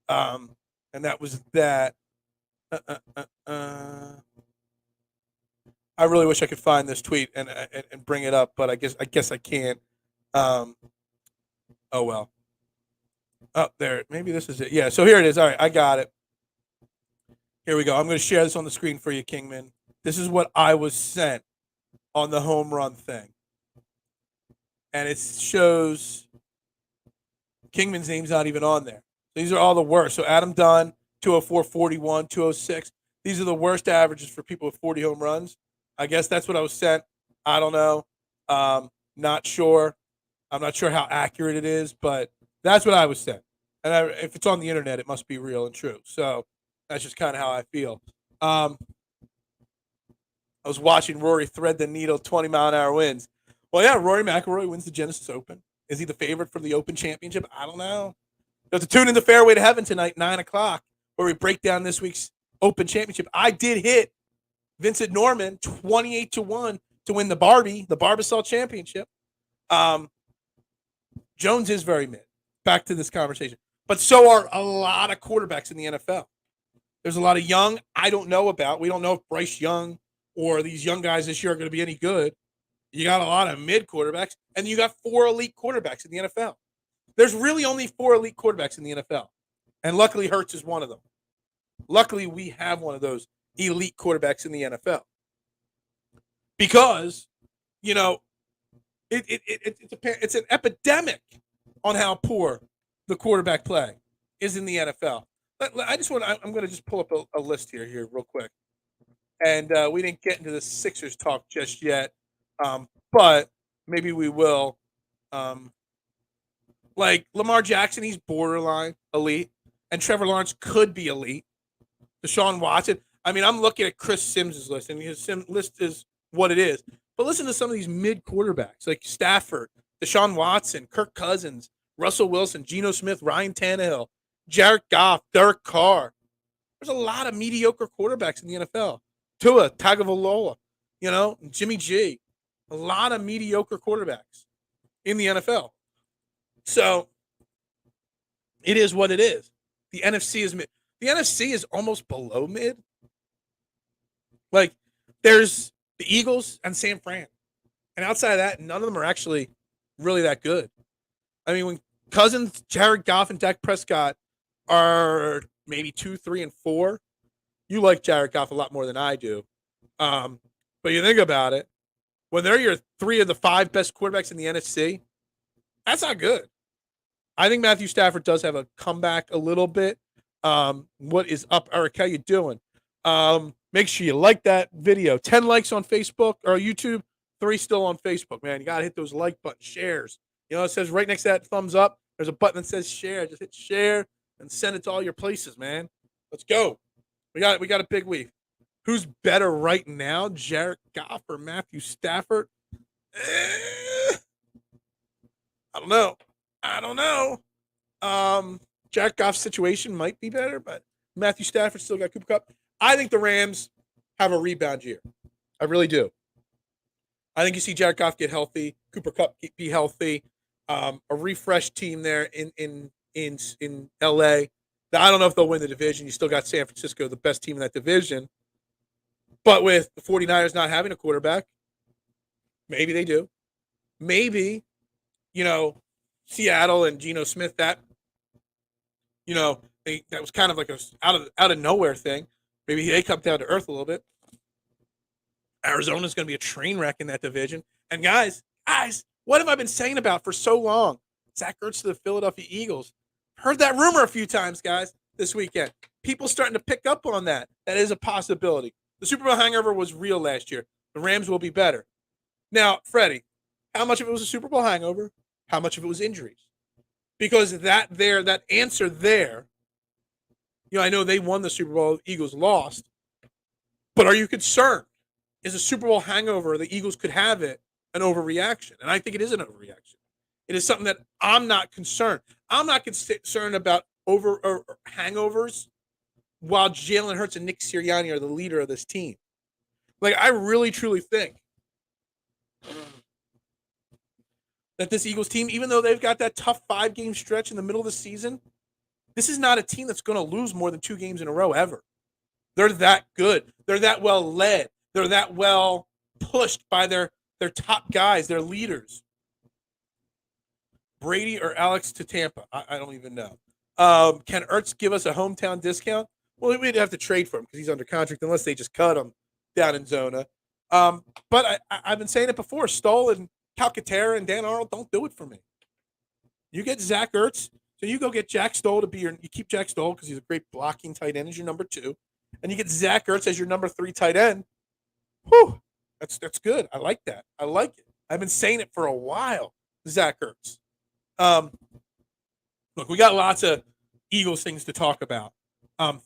and that was that. I really wish I could find this tweet and bring it up, but I guess I can't. Oh well. Oh, there. Maybe this is it. Yeah. So here it is. All right, I got it. Here we go. I'm going to share this on the screen for you, Kingman. This is what I was sent on the home run thing, and it shows Kingman's name's not even on there. These are all the worst. So Adam Dunn, 204, 41, 206. These are the worst averages for people with 40 home runs. I guess that's what I was sent. I don't know. Not sure. I'm not sure how accurate it is, but that's what I was sent. And if it's on the internet, it must be real and true. So that's just kind of how I feel. I was watching Rory thread the needle, 20-mile-an-hour winds. Well, yeah, Rory McIlroy wins the Genesis Open. Is he the favorite for the Open Championship? I don't know. You have to tune in to Fairway to Heaven tonight, 9 o'clock, where we break down this week's Open Championship. I did hit Vincent Norman 28-1 to win the Barbasol Championship. Jones is very mid. Back to this conversation. But so are a lot of quarterbacks in the NFL. There's a lot of young I don't know about. We don't know if Bryce Young or these young guys this year are going to be any good. You got a lot of mid quarterbacks, and you got 4 elite quarterbacks in the NFL. There's really only 4 elite quarterbacks in the NFL, and luckily Hurts is one of them. Luckily, we have one of those elite quarterbacks in the NFL because, it's an epidemic on how poor the quarterback play is in the NFL. I'm going to just pull up a list here real quick. And we didn't get into the Sixers talk just yet, but maybe we will. Like Lamar Jackson, he's borderline elite, and Trevor Lawrence could be elite. Deshaun Watson. I mean, I'm looking at Chris Sims' list, and his list is what it is. But listen to some of these mid quarterbacks like Stafford, Deshaun Watson, Kirk Cousins, Russell Wilson, Geno Smith, Ryan Tannehill, Jared Goff, Derek Carr. There's a lot of mediocre quarterbacks in the NFL. Tua Tagovailoa, Jimmy G. A lot of mediocre quarterbacks in the NFL. So it is what it is. The NFC is mid. The NFC is almost below mid. Like, there's the Eagles and San Fran. And outside of that, none of them are actually really that good. I mean, when Cousins, Jared Goff, and Dak Prescott are maybe 2, 3, and 4, you like Jared Goff a lot more than I do. But you think about it, when they're your 3 of the 5 best quarterbacks in the NFC, that's not good. I think Matthew Stafford does have a comeback a little bit. What is up, Eric? How you doing? Make sure you like that video. 10 likes on Facebook or YouTube, 3 still on Facebook, man. You got to hit those like button, shares. You know, it says right next to that thumbs up, there's a button that says share. Just hit share and send it to all your places, man. Let's go. We got a big week. Who's better right now, Jared Goff or Matthew Stafford? I don't know. Jared Goff's situation might be better, but Matthew Stafford still got Cooper Kupp. I think the Rams have a rebound year. I really do. I think you see Jared Goff get healthy, Cooper Kupp be healthy, a refreshed team there in LA. Now, I don't know if they'll win the division. You still got San Francisco, the best team in that division. But with the 49ers not having a quarterback, maybe they do. Maybe, Seattle and Geno Smith, that was kind of like a out of nowhere thing. Maybe they come down to earth a little bit. Arizona's going to be a train wreck in that division. And guys, what have I been saying about for so long? Zach Ertz to the Philadelphia Eagles. Heard that rumor a few times, guys, this weekend. People starting to pick up on that. That is a possibility. The Super Bowl hangover was real last year. The Rams will be better. Now, Freddie, how much of it was a Super Bowl hangover? How much of it was injuries? Because that answer there, I know they won the Super Bowl, the Eagles lost, but are you concerned? Is a Super Bowl hangover, the Eagles could have it, an overreaction? And I think it is an overreaction. It is something that I'm not concerned. I'm not concerned about hangovers while Jalen Hurts and Nick Sirianni are the leader of this team. Like, I really, truly think that this Eagles team, even though they've got that tough 5-game stretch in the middle of the season, this is not a team that's going to lose more than 2 games in a row ever. They're that good. They're that well led. They're that well pushed by their top guys, their leaders. Brady or Alex to Tampa? I don't even know. Can Ertz give us a hometown discount? Well, we'd have to trade for him because he's under contract unless they just cut him down in Zona. But I've been saying it before. Stoll and Calcaterra and Dan Arnold don't do it for me. You get Zach Ertz, so you go get Jack Stoll to be you keep Jack Stoll because he's a great blocking tight end as your number 2, and you get Zach Ertz as your number 3 tight end. Whew, that's good. I like that. I like it. I've been saying it for a while. Zach Ertz. Look, we got lots of Eagles things to talk about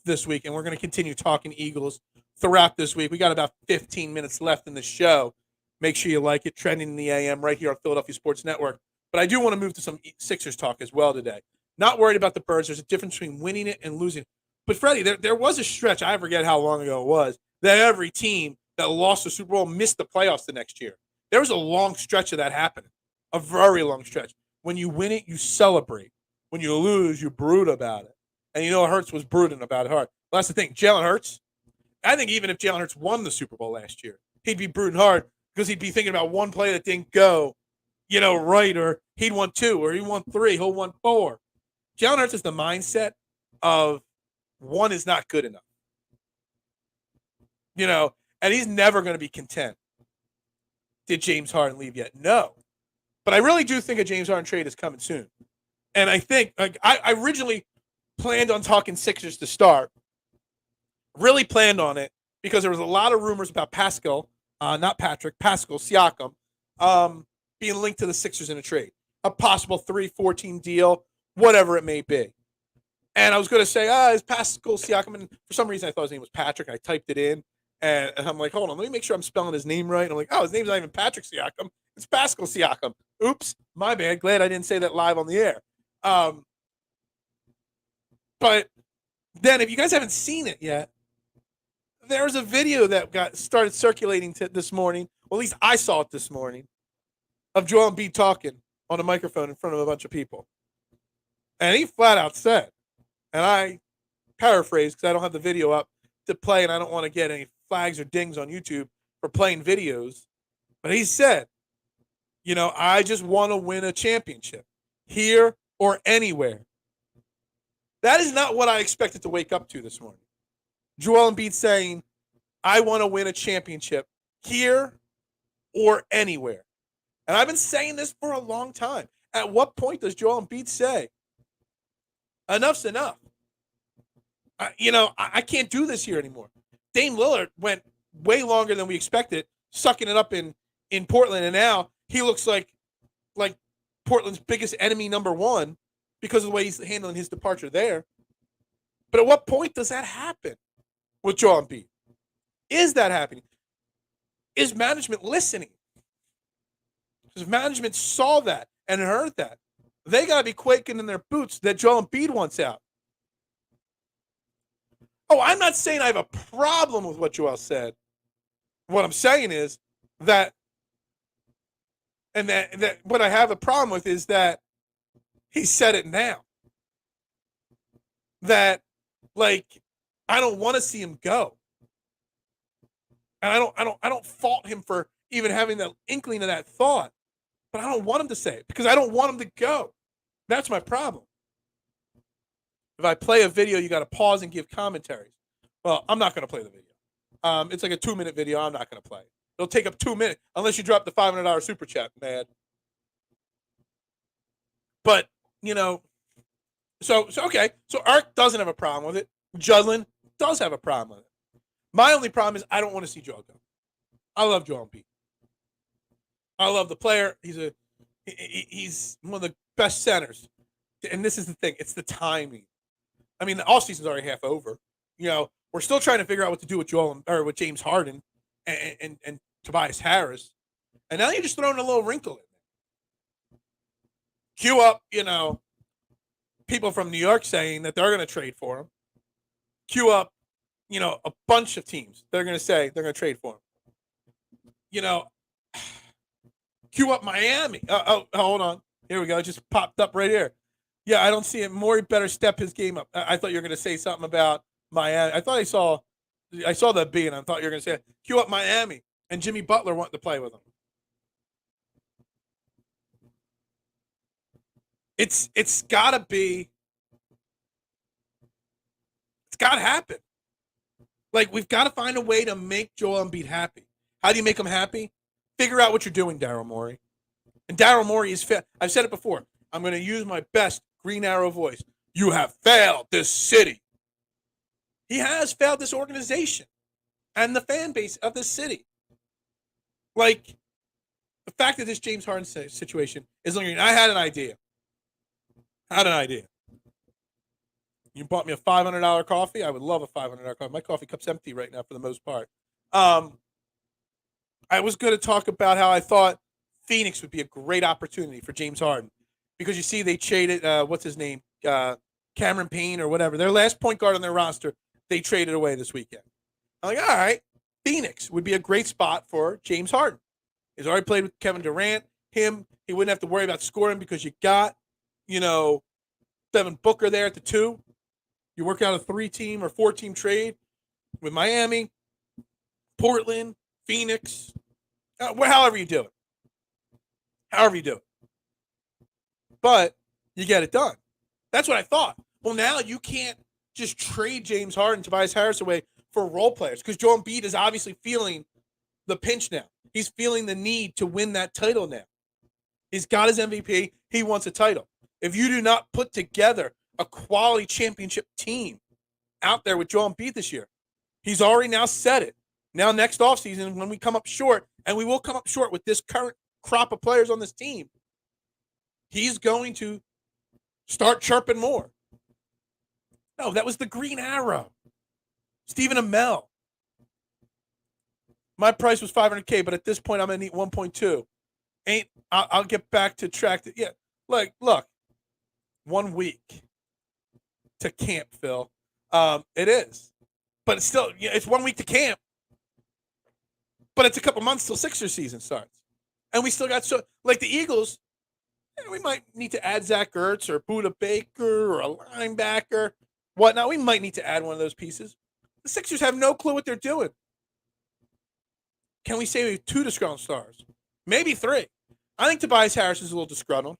this week, and we're going to continue talking Eagles throughout this week. We got about 15 minutes left in the show. Make sure you like it. Trending in the AM right here on Philadelphia Sports Network. But I do want to move to some Sixers talk as well today. Not worried about the Birds. There's a difference between winning it and losing it. But, Freddie, there was a stretch, I forget how long ago it was, that every team that lost the Super Bowl missed the playoffs the next year. There was a long stretch of that happening, a very long stretch. When you win it, you celebrate. When you lose, you brood about it. And Hurts was brooding about it hard. Well, that's the thing. Jalen Hurts, I think even if Jalen Hurts won the Super Bowl last year, he'd be brooding hard because he'd be thinking about one play that didn't go, right, or he'd won 2, or he won 3, he'll won 4. Jalen Hurts is the mindset of 1 is not good enough. And he's never going to be content. Did James Harden leave yet? No. But I really do think a James Harden trade is coming soon. And I think, I originally planned on talking Sixers to start. Really planned on it because there was a lot of rumors about Pascal Siakam, being linked to the Sixers in a trade. A possible 3-4 team deal, whatever it may be. And I was going to say, is Pascal Siakam, and for some reason I thought his name was Patrick. I typed it in, and I'm like, hold on, let me make sure I'm spelling his name right. And I'm like, his name's not even Patrick Siakam. It's Pascal Siakam. Oops, my bad. Glad I didn't say that live on the air. But then if you guys haven't seen it yet, there's a video that started circulating this morning. Well, at least I saw it this morning, of Joel Embiid talking on a microphone in front of a bunch of people. And he flat out said, and I paraphrase because I don't have the video up to play and I don't want to get any flags or dings on YouTube for playing videos. But he said, I just want to win a championship here or anywhere. That is not what I expected to wake up to this morning. Joel Embiid saying, I want to win a championship here or anywhere. And I've been saying this for a long time. At what point does Joel Embiid say, enough's enough? I can't do this here anymore. Dame Lillard went way longer than we expected, sucking it up in Portland, and now he looks like Portland's biggest enemy number one because of the way he's handling his departure there. But at what point does that happen with Joel Embiid? Is that happening? Is management listening? Because management saw that and heard that. They got to be quaking in their boots that Joel Embiid wants out. Oh, I'm not saying I have a problem with what Joel said. What I'm saying is that what I have a problem with is that he said it now. That, like, I don't want to see him go. And I don't fault him for even having that inkling of that thought. But I don't want him to say it because I don't want him to go. That's my problem. If I play a video, you got to pause and give commentaries. Well, I'm not going to play the video. It's like a 2-minute video. I'm not going to play it. It'll take up 2 minutes unless you drop the $500 super chat, man. But, you know, so okay. So Ark doesn't have a problem with it. Judlin does have a problem with it. My only problem is I don't want to see Joel go. I love Joel Embiid. I love the player. He's one of the best centers. And this is the thing. It's the timing. I mean, the offseason's already half over. You know, we're still trying to figure out what to do with James Harden and Tobias Harris. And now you're just throwing a little wrinkle in there. Cue up, you know, people from New York saying that they're going to trade for him. Cue up, you know, a bunch of teams that are going to say they're going to trade for him. You know, cue up Miami. Hold on. Here we go. It just popped up right here. Yeah, I don't see it. Morey better step his game up. I thought you were going to say something about Miami. I thought I saw the B, and I thought you were going to say, cue up Miami, and Jimmy Butler wanting to play with him. It's got to be. It's got to happen. Like, we've got to find a way to make Joel Embiid happy. How do you make him happy? Figure out what you're doing, Daryl Morey. And Daryl Morey is I've said it before. I'm going to use my best Green Arrow voice. You have failed this city. He has failed this organization and the fan base of this city. Like, the fact that this James Harden situation is looking, I had an idea. You bought me a $500 coffee. I would love a $500 coffee. My coffee cup's empty right now for the most part. I was going to talk about how I thought Phoenix would be a great opportunity for James Harden because you see they traded what's his name, Cameron Payne or whatever. Their last point guard on their roster, they traded away this weekend. I'm like, all right, Phoenix would be a great spot for James Harden. He's already played with Kevin Durant. He wouldn't have to worry about scoring because you got, you know, Devin Booker there at the 2. You work out a 3-team or 4-team trade with Miami, Portland, Phoenix, however you do it. But you get it done. That's what I thought. Well, now you can't just trade James Harden, Tobias Harris away for role players because Joel Embiid is obviously feeling the pinch now. He's feeling the need to win that title now. He's got his MVP. He wants a title. If you do not put together a quality championship team out there with Joel Embiid this year, he's already now said it. Now next offseason, when we come up short, and we will come up short with this current crop of players on this team, he's going to start chirping more. No, that was the Green Arrow. Stephen Amell. My price was $500K, but at this point, I'm going to need 1.2. I'll get back to track. Yeah, look, 1 week to camp, Phil. It is. But it's still, it's 1 week to camp. But it's a couple months till Sixers season starts. And we still got, like the Eagles, we might need to add Zach Ertz or Budda Baker or a linebacker, whatnot. We might need to add one of those pieces. The Sixers have no clue what they're doing. Can we say we have 2 disgruntled stars? Maybe 3. I think Tobias Harris is a little disgruntled,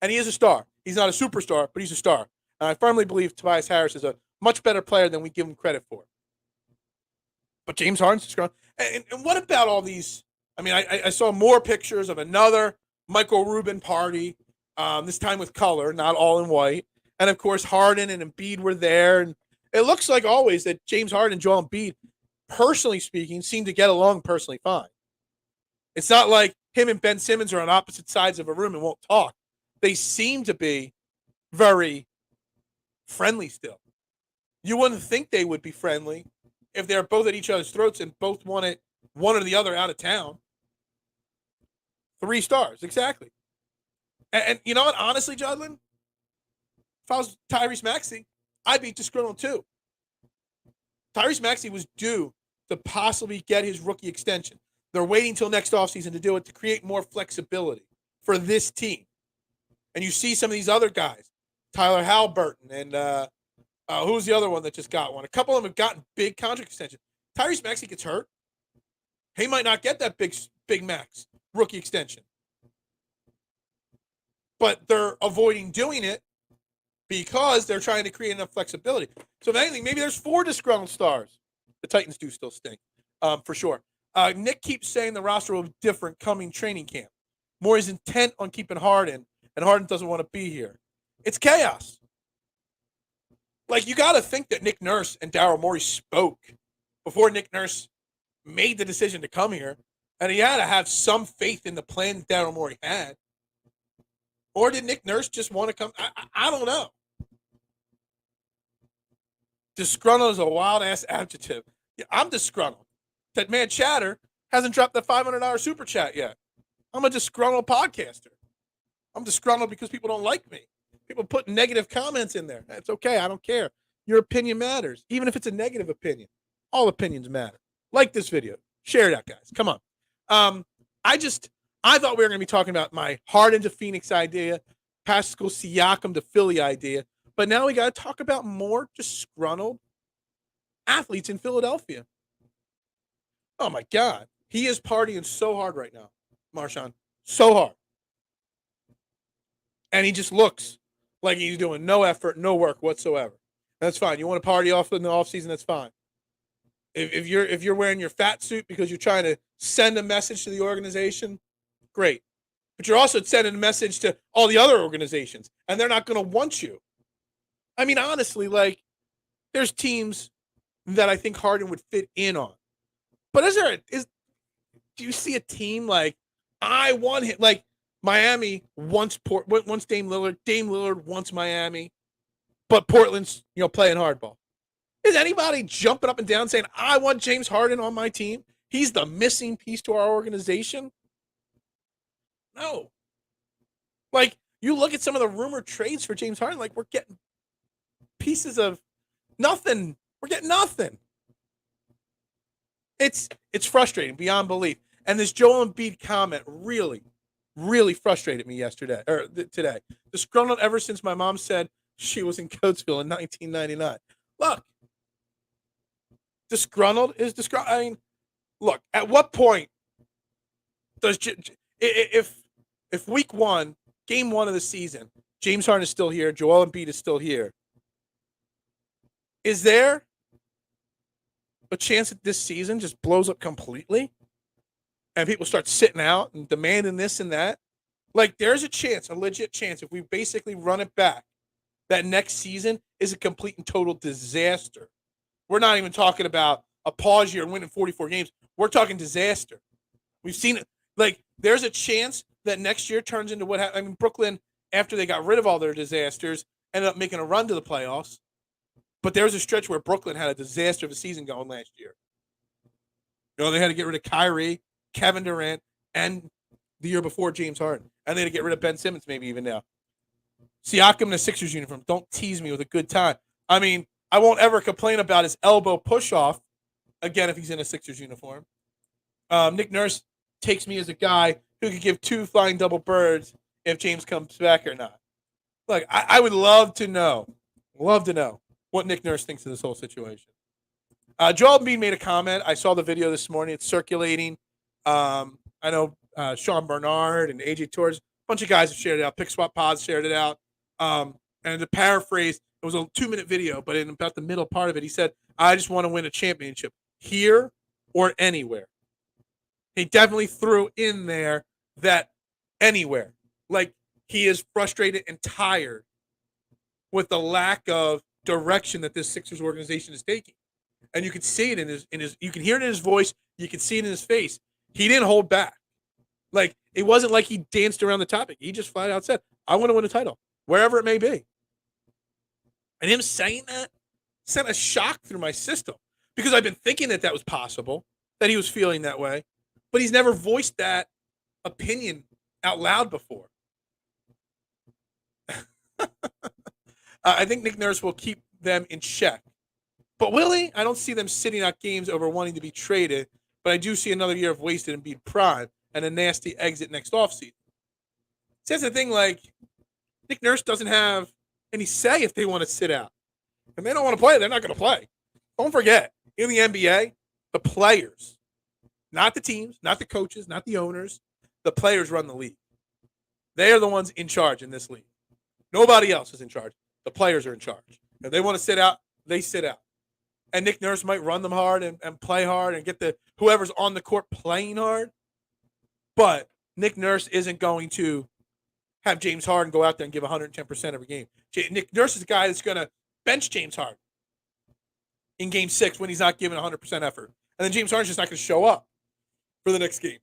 and he is a star. He's not a superstar, but he's a star. And I firmly believe Tobias Harris is a much better player than we give him credit for. But James Harden's disgruntled. And what about all these? I mean, I saw more pictures of another Michael Rubin party, this time with color, not all in white. And, of course, Harden and Embiid were there. And it looks like always that James Harden and Joel Embiid personally speaking, seem to get along personally fine. It's not like him and Ben Simmons are on opposite sides of a room and won't talk. They seem to be very friendly still. You wouldn't think they would be friendly if they're both at each other's throats and both wanted one or the other out of town. 3 stars, exactly. And you know what? Honestly, Judlin, if I was Tyrese Maxey, I'd be disgruntled too. Tyrese Maxey was due to possibly get his rookie extension. They're waiting till next offseason to do it to create more flexibility for this team. And you see some of these other guys, Tyler Halliburton and who's the other one that just got one? A couple of them have gotten big contract extensions. Tyrese Maxey gets hurt. He might not get that big max rookie extension. But they're avoiding doing it because they're trying to create enough flexibility. So if anything, maybe there's 4 disgruntled stars. The Titans do still stink, for sure. Nick keeps saying the roster will be different coming training camp. Morey's intent on keeping Harden, and Harden doesn't want to be here. It's chaos. Like, you got to think that Nick Nurse and Daryl Morey spoke before Nick Nurse made the decision to come here, and he had to have some faith in the plan that Daryl Morey had. Or did Nick Nurse just want to come? I don't know. Disgruntled is a wild-ass adjective. Yeah, I'm disgruntled. That man Chatter hasn't dropped the $500 super chat yet. I'm a disgruntled podcaster. I'm disgruntled because people don't like me. People put negative comments in there. It's okay. I don't care. Your opinion matters, even if it's a negative opinion. All opinions matter. Like this video. Share that, guys. Come on. I thought we were going to be talking about my Harden to Phoenix idea, Pascal Siakam to Philly idea, but now we got to talk about more disgruntled athletes in Philadelphia. Oh, my God. He is partying so hard right now, Marshawn. So hard. And he just looks like he's doing no effort, no work whatsoever. That's fine. You want to party off in the offseason, that's fine. If you're wearing your fat suit because you're trying to send a message to the organization, great. But you're also sending a message to all the other organizations, and they're not going to want you. I mean, honestly, like, there's teams that I think Harden would fit in on. But do you see a team like, I want him? Like, Miami wants Dame Lillard. Dame Lillard wants Miami. But Portland's, playing hardball. Is anybody jumping up and down saying, I want James Harden on my team? He's the missing piece to our organization? No. Like, you look at some of the rumored trades for James Harden, like, we're getting pieces of nothing. We're getting nothing. It's frustrating beyond belief. And this Joel Embiid comment really, really frustrated me today. Disgruntled ever since my mom said she was in Coatesville in 1999. Look, disgruntled is disgruntled. I mean, look, at what point does if week 1, game 1 of the season, James Harden is still here, Joel Embiid is still here, is there a chance that this season just blows up completely and people start sitting out and demanding this and that? Like, there's a legit chance, if we basically run it back, that next season is a complete and total disaster. We're not even talking about a pause year and winning 44 games. We're talking disaster. We've seen it. Like, there's a chance that next year turns into what happened. I mean, Brooklyn, after they got rid of all their disasters, ended up making a run to the playoffs. But there was a stretch where Brooklyn had a disaster of a season going last year. They had to get rid of Kyrie, Kevin Durant, and the year before James Harden. And they had to get rid of Ben Simmons maybe even now. Siakam in a Sixers uniform. Don't tease me with a good time. I mean, I won't ever complain about his elbow push-off again if he's in a Sixers uniform. Nick Nurse takes me as a guy who could give 2 flying double birds if James comes back or not. Look, I would love to know what Nick Nurse thinks of this whole situation. Joel Embiid made a comment. I saw the video this morning. It's circulating. I know Sean Bernard and AJ Torres, a bunch of guys have shared it out. Pick Swap Pods shared it out. And to paraphrase, it was a 2-minute video, but in about the middle part of it, he said, I just want to win a championship here or anywhere. He definitely threw in there that anywhere. Like, he is frustrated and tired with the lack of direction that this Sixers organization is taking. And you could see it in his you can hear it in his voice, you can see it in his face. He didn't hold back. Like, it wasn't like he danced around the topic. He just flat out said, I want to win a title, wherever it may be. And him saying that sent a shock through my system because I've been thinking that was possible, that he was feeling that way, but he's never voiced that opinion out loud before. I think Nick Nurse will keep them in check. But will he? I don't see them sitting out games over wanting to be traded, but I do see another year of wasted and being prime and a nasty exit next offseason. See, that's the thing, like, Nick Nurse doesn't have any say if they want to sit out. If they don't want to play, they're not going to play. Don't forget, in the NBA, the players, not the teams, not the coaches, not the owners, the players run the league. They are the ones in charge in this league. Nobody else is in charge. The players are in charge. If they want to sit out, they sit out. And Nick Nurse might run them hard and play hard and get whoever's on the court playing hard. But Nick Nurse isn't going to have James Harden go out there and give 110% every game. Nick Nurse is the guy that's going to bench James Harden in Game 6 when he's not giving 100% effort. And then James Harden's just not going to show up for the next game.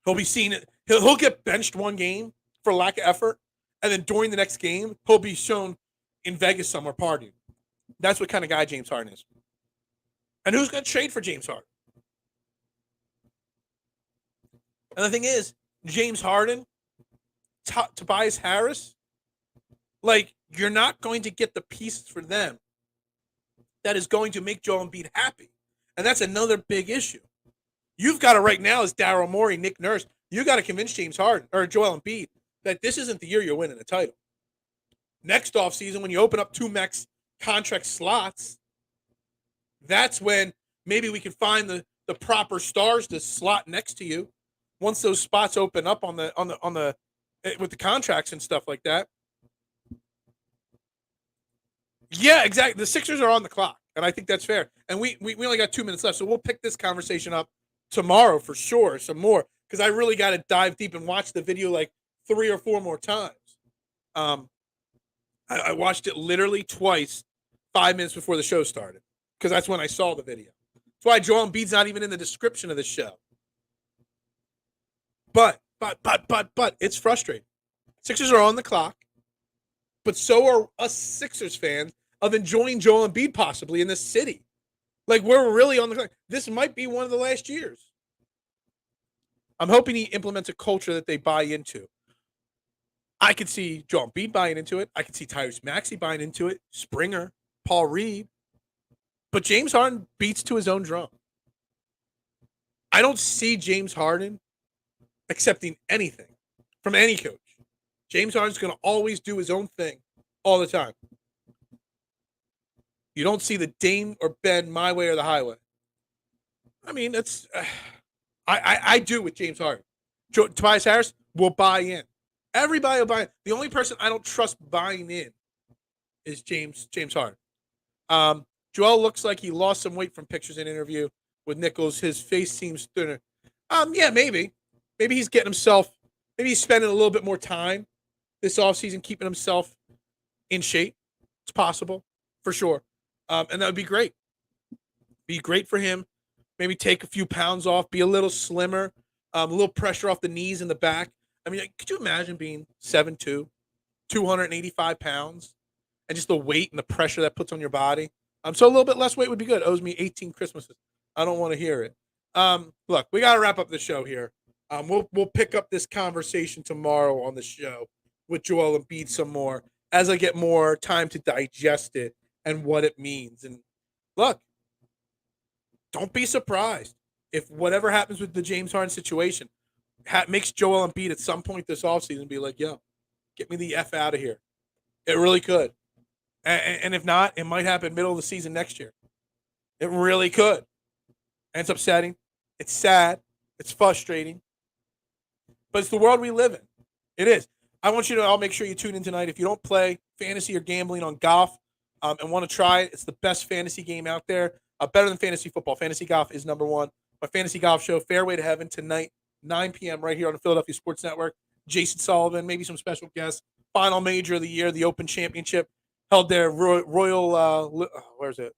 He'll be seen. He'll get benched one game for lack of effort, and then during the next game, he'll be shown in Vegas somewhere partying. That's what kind of guy James Harden is. And who's going to trade for James Harden? And the thing is, James Harden, Tobias Harris, like, you're not going to get the pieces for them that is going to make Joel Embiid happy. And that's another big issue. You've got to right now, as Daryl Morey, Nick Nurse, you got to convince James Harden or Joel Embiid that this isn't the year you're winning a title. Next offseason, when you open up 2 max contract slots, that's when maybe we can find the proper stars to slot next to you. Once those spots open up on the with the contracts and stuff like that. Yeah, exactly. The Sixers are on the clock, and I think that's fair. And we only got 2 minutes left, so we'll pick this conversation up tomorrow for sure, some more, because I really got to dive deep and watch the video like 3 or 4 more times. I watched it literally twice, 5 minutes before the show started, because that's when I saw the video. That's why Joel Embiid's not even in the description of the show. But it's frustrating. Sixers are on the clock, but so are us Sixers fans of enjoying Joel Embiid possibly in this city. Like, we're really on the clock. This might be one of the last years. I'm hoping he implements a culture that they buy into. I could see Joel Embiid buying into it. I could see Tyrese Maxey buying into it. Springer, Paul Reed. But James Harden beats to his own drum. I don't see James Harden accepting anything from any coach. James Harden's going to always do his own thing all the time. You don't see the Dame or Ben my way or the highway. I mean, it's I do with James Harden. Tobias Harris will buy in. Everybody will buy in. The only person I don't trust buying in is James Harden. Joel looks like he lost some weight from pictures and interview with Nichols. His face seems thinner. Yeah, maybe. Maybe he's getting himself, maybe he's spending a little bit more time this offseason keeping himself in shape. It's possible, for sure. And that would be great. Be great for him. Maybe take a few pounds off, be a little slimmer, a little pressure off the knees and the back. I mean, could you imagine being 7'2", 285 pounds, and just the weight and the pressure that puts on your body? So a little bit less weight would be good. Owes me 18 Christmases. I don't want to hear it. Look, we got to wrap up the show here. We'll pick up this conversation tomorrow on the show with Joel Embiid some more as I get more time to digest it and what it means. And look, don't be surprised if whatever happens with the James Harden situation makes Joel Embiid at some point this offseason be like, yo, get me the F out of here. It really could. And if not, it might happen middle of the season next year. It really could. And it's upsetting. It's sad. It's frustrating. But it's the world we live in. It is. I want you to all make sure you tune in tonight. If you don't play fantasy or gambling on golf and want to try it, it's the best fantasy game out there. Better than fantasy football. Fantasy golf is number one. My fantasy golf show, Fairway to Heaven, tonight, 9 p.m. right here on the Philadelphia Sports Network. Jason Sullivan, maybe some special guests. Final major of the year, the Open Championship, held there. Royal, where's it?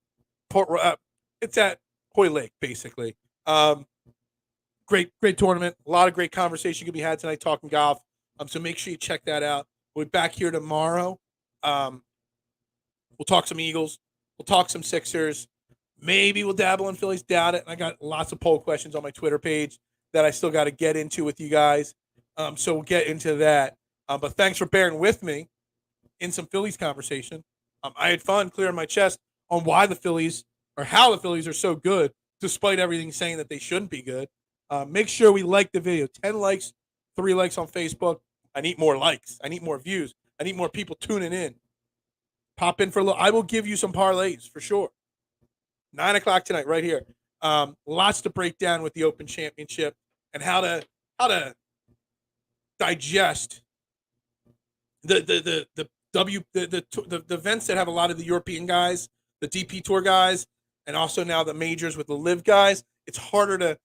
It's at Hoy Lake, basically. Great tournament. A lot of great conversation could be had tonight talking golf. So make sure you check that out. We'll be back here tomorrow. We'll talk some Eagles. We'll talk some Sixers. Maybe we'll dabble in Phillies. Doubt it. I got lots of poll questions on my Twitter page that I still got to get into with you guys. So we'll get into that. But thanks for bearing with me in some Phillies conversation. I had fun clearing my chest on why the Phillies or how the Phillies are so good, despite everything saying that they shouldn't be good. Make sure we like the video. 10 likes, 3 likes on Facebook. I need more likes. I need more views. I need more people tuning in. Pop in for a little. I will give you some parlays for sure. 9 o'clock tonight, right here. Lots to break down with the Open Championship and how to digest the events that have a lot of the European guys, the DP Tour guys, and also now the majors with the Live guys. It's harder to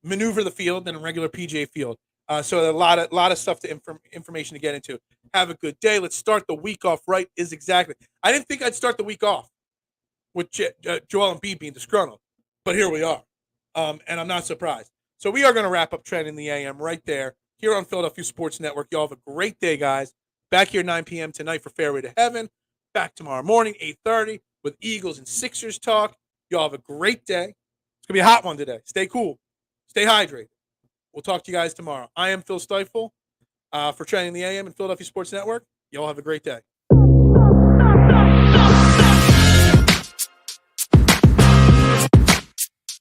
maneuver the field than a regular PGA field. So a lot of stuff to information to get into. Have a good day. Let's start the week off right. I didn't think I'd start the week off with Joel Embiid being disgruntled, but here we are, and I'm not surprised. So we are going to wrap up Trend in the AM right there here on Philadelphia Sports Network. Y'all have a great day, guys. Back here 9 p.m. tonight for Fairway to Heaven. Back tomorrow morning 8:30 with Eagles and Sixers talk. Y'all have a great day. It's going to be a hot one today. Stay cool. Stay hydrated. We'll talk to you guys tomorrow. I am Phil Stiefel for Trend in the AM and Philadelphia Sports Network. Y'all have a great day.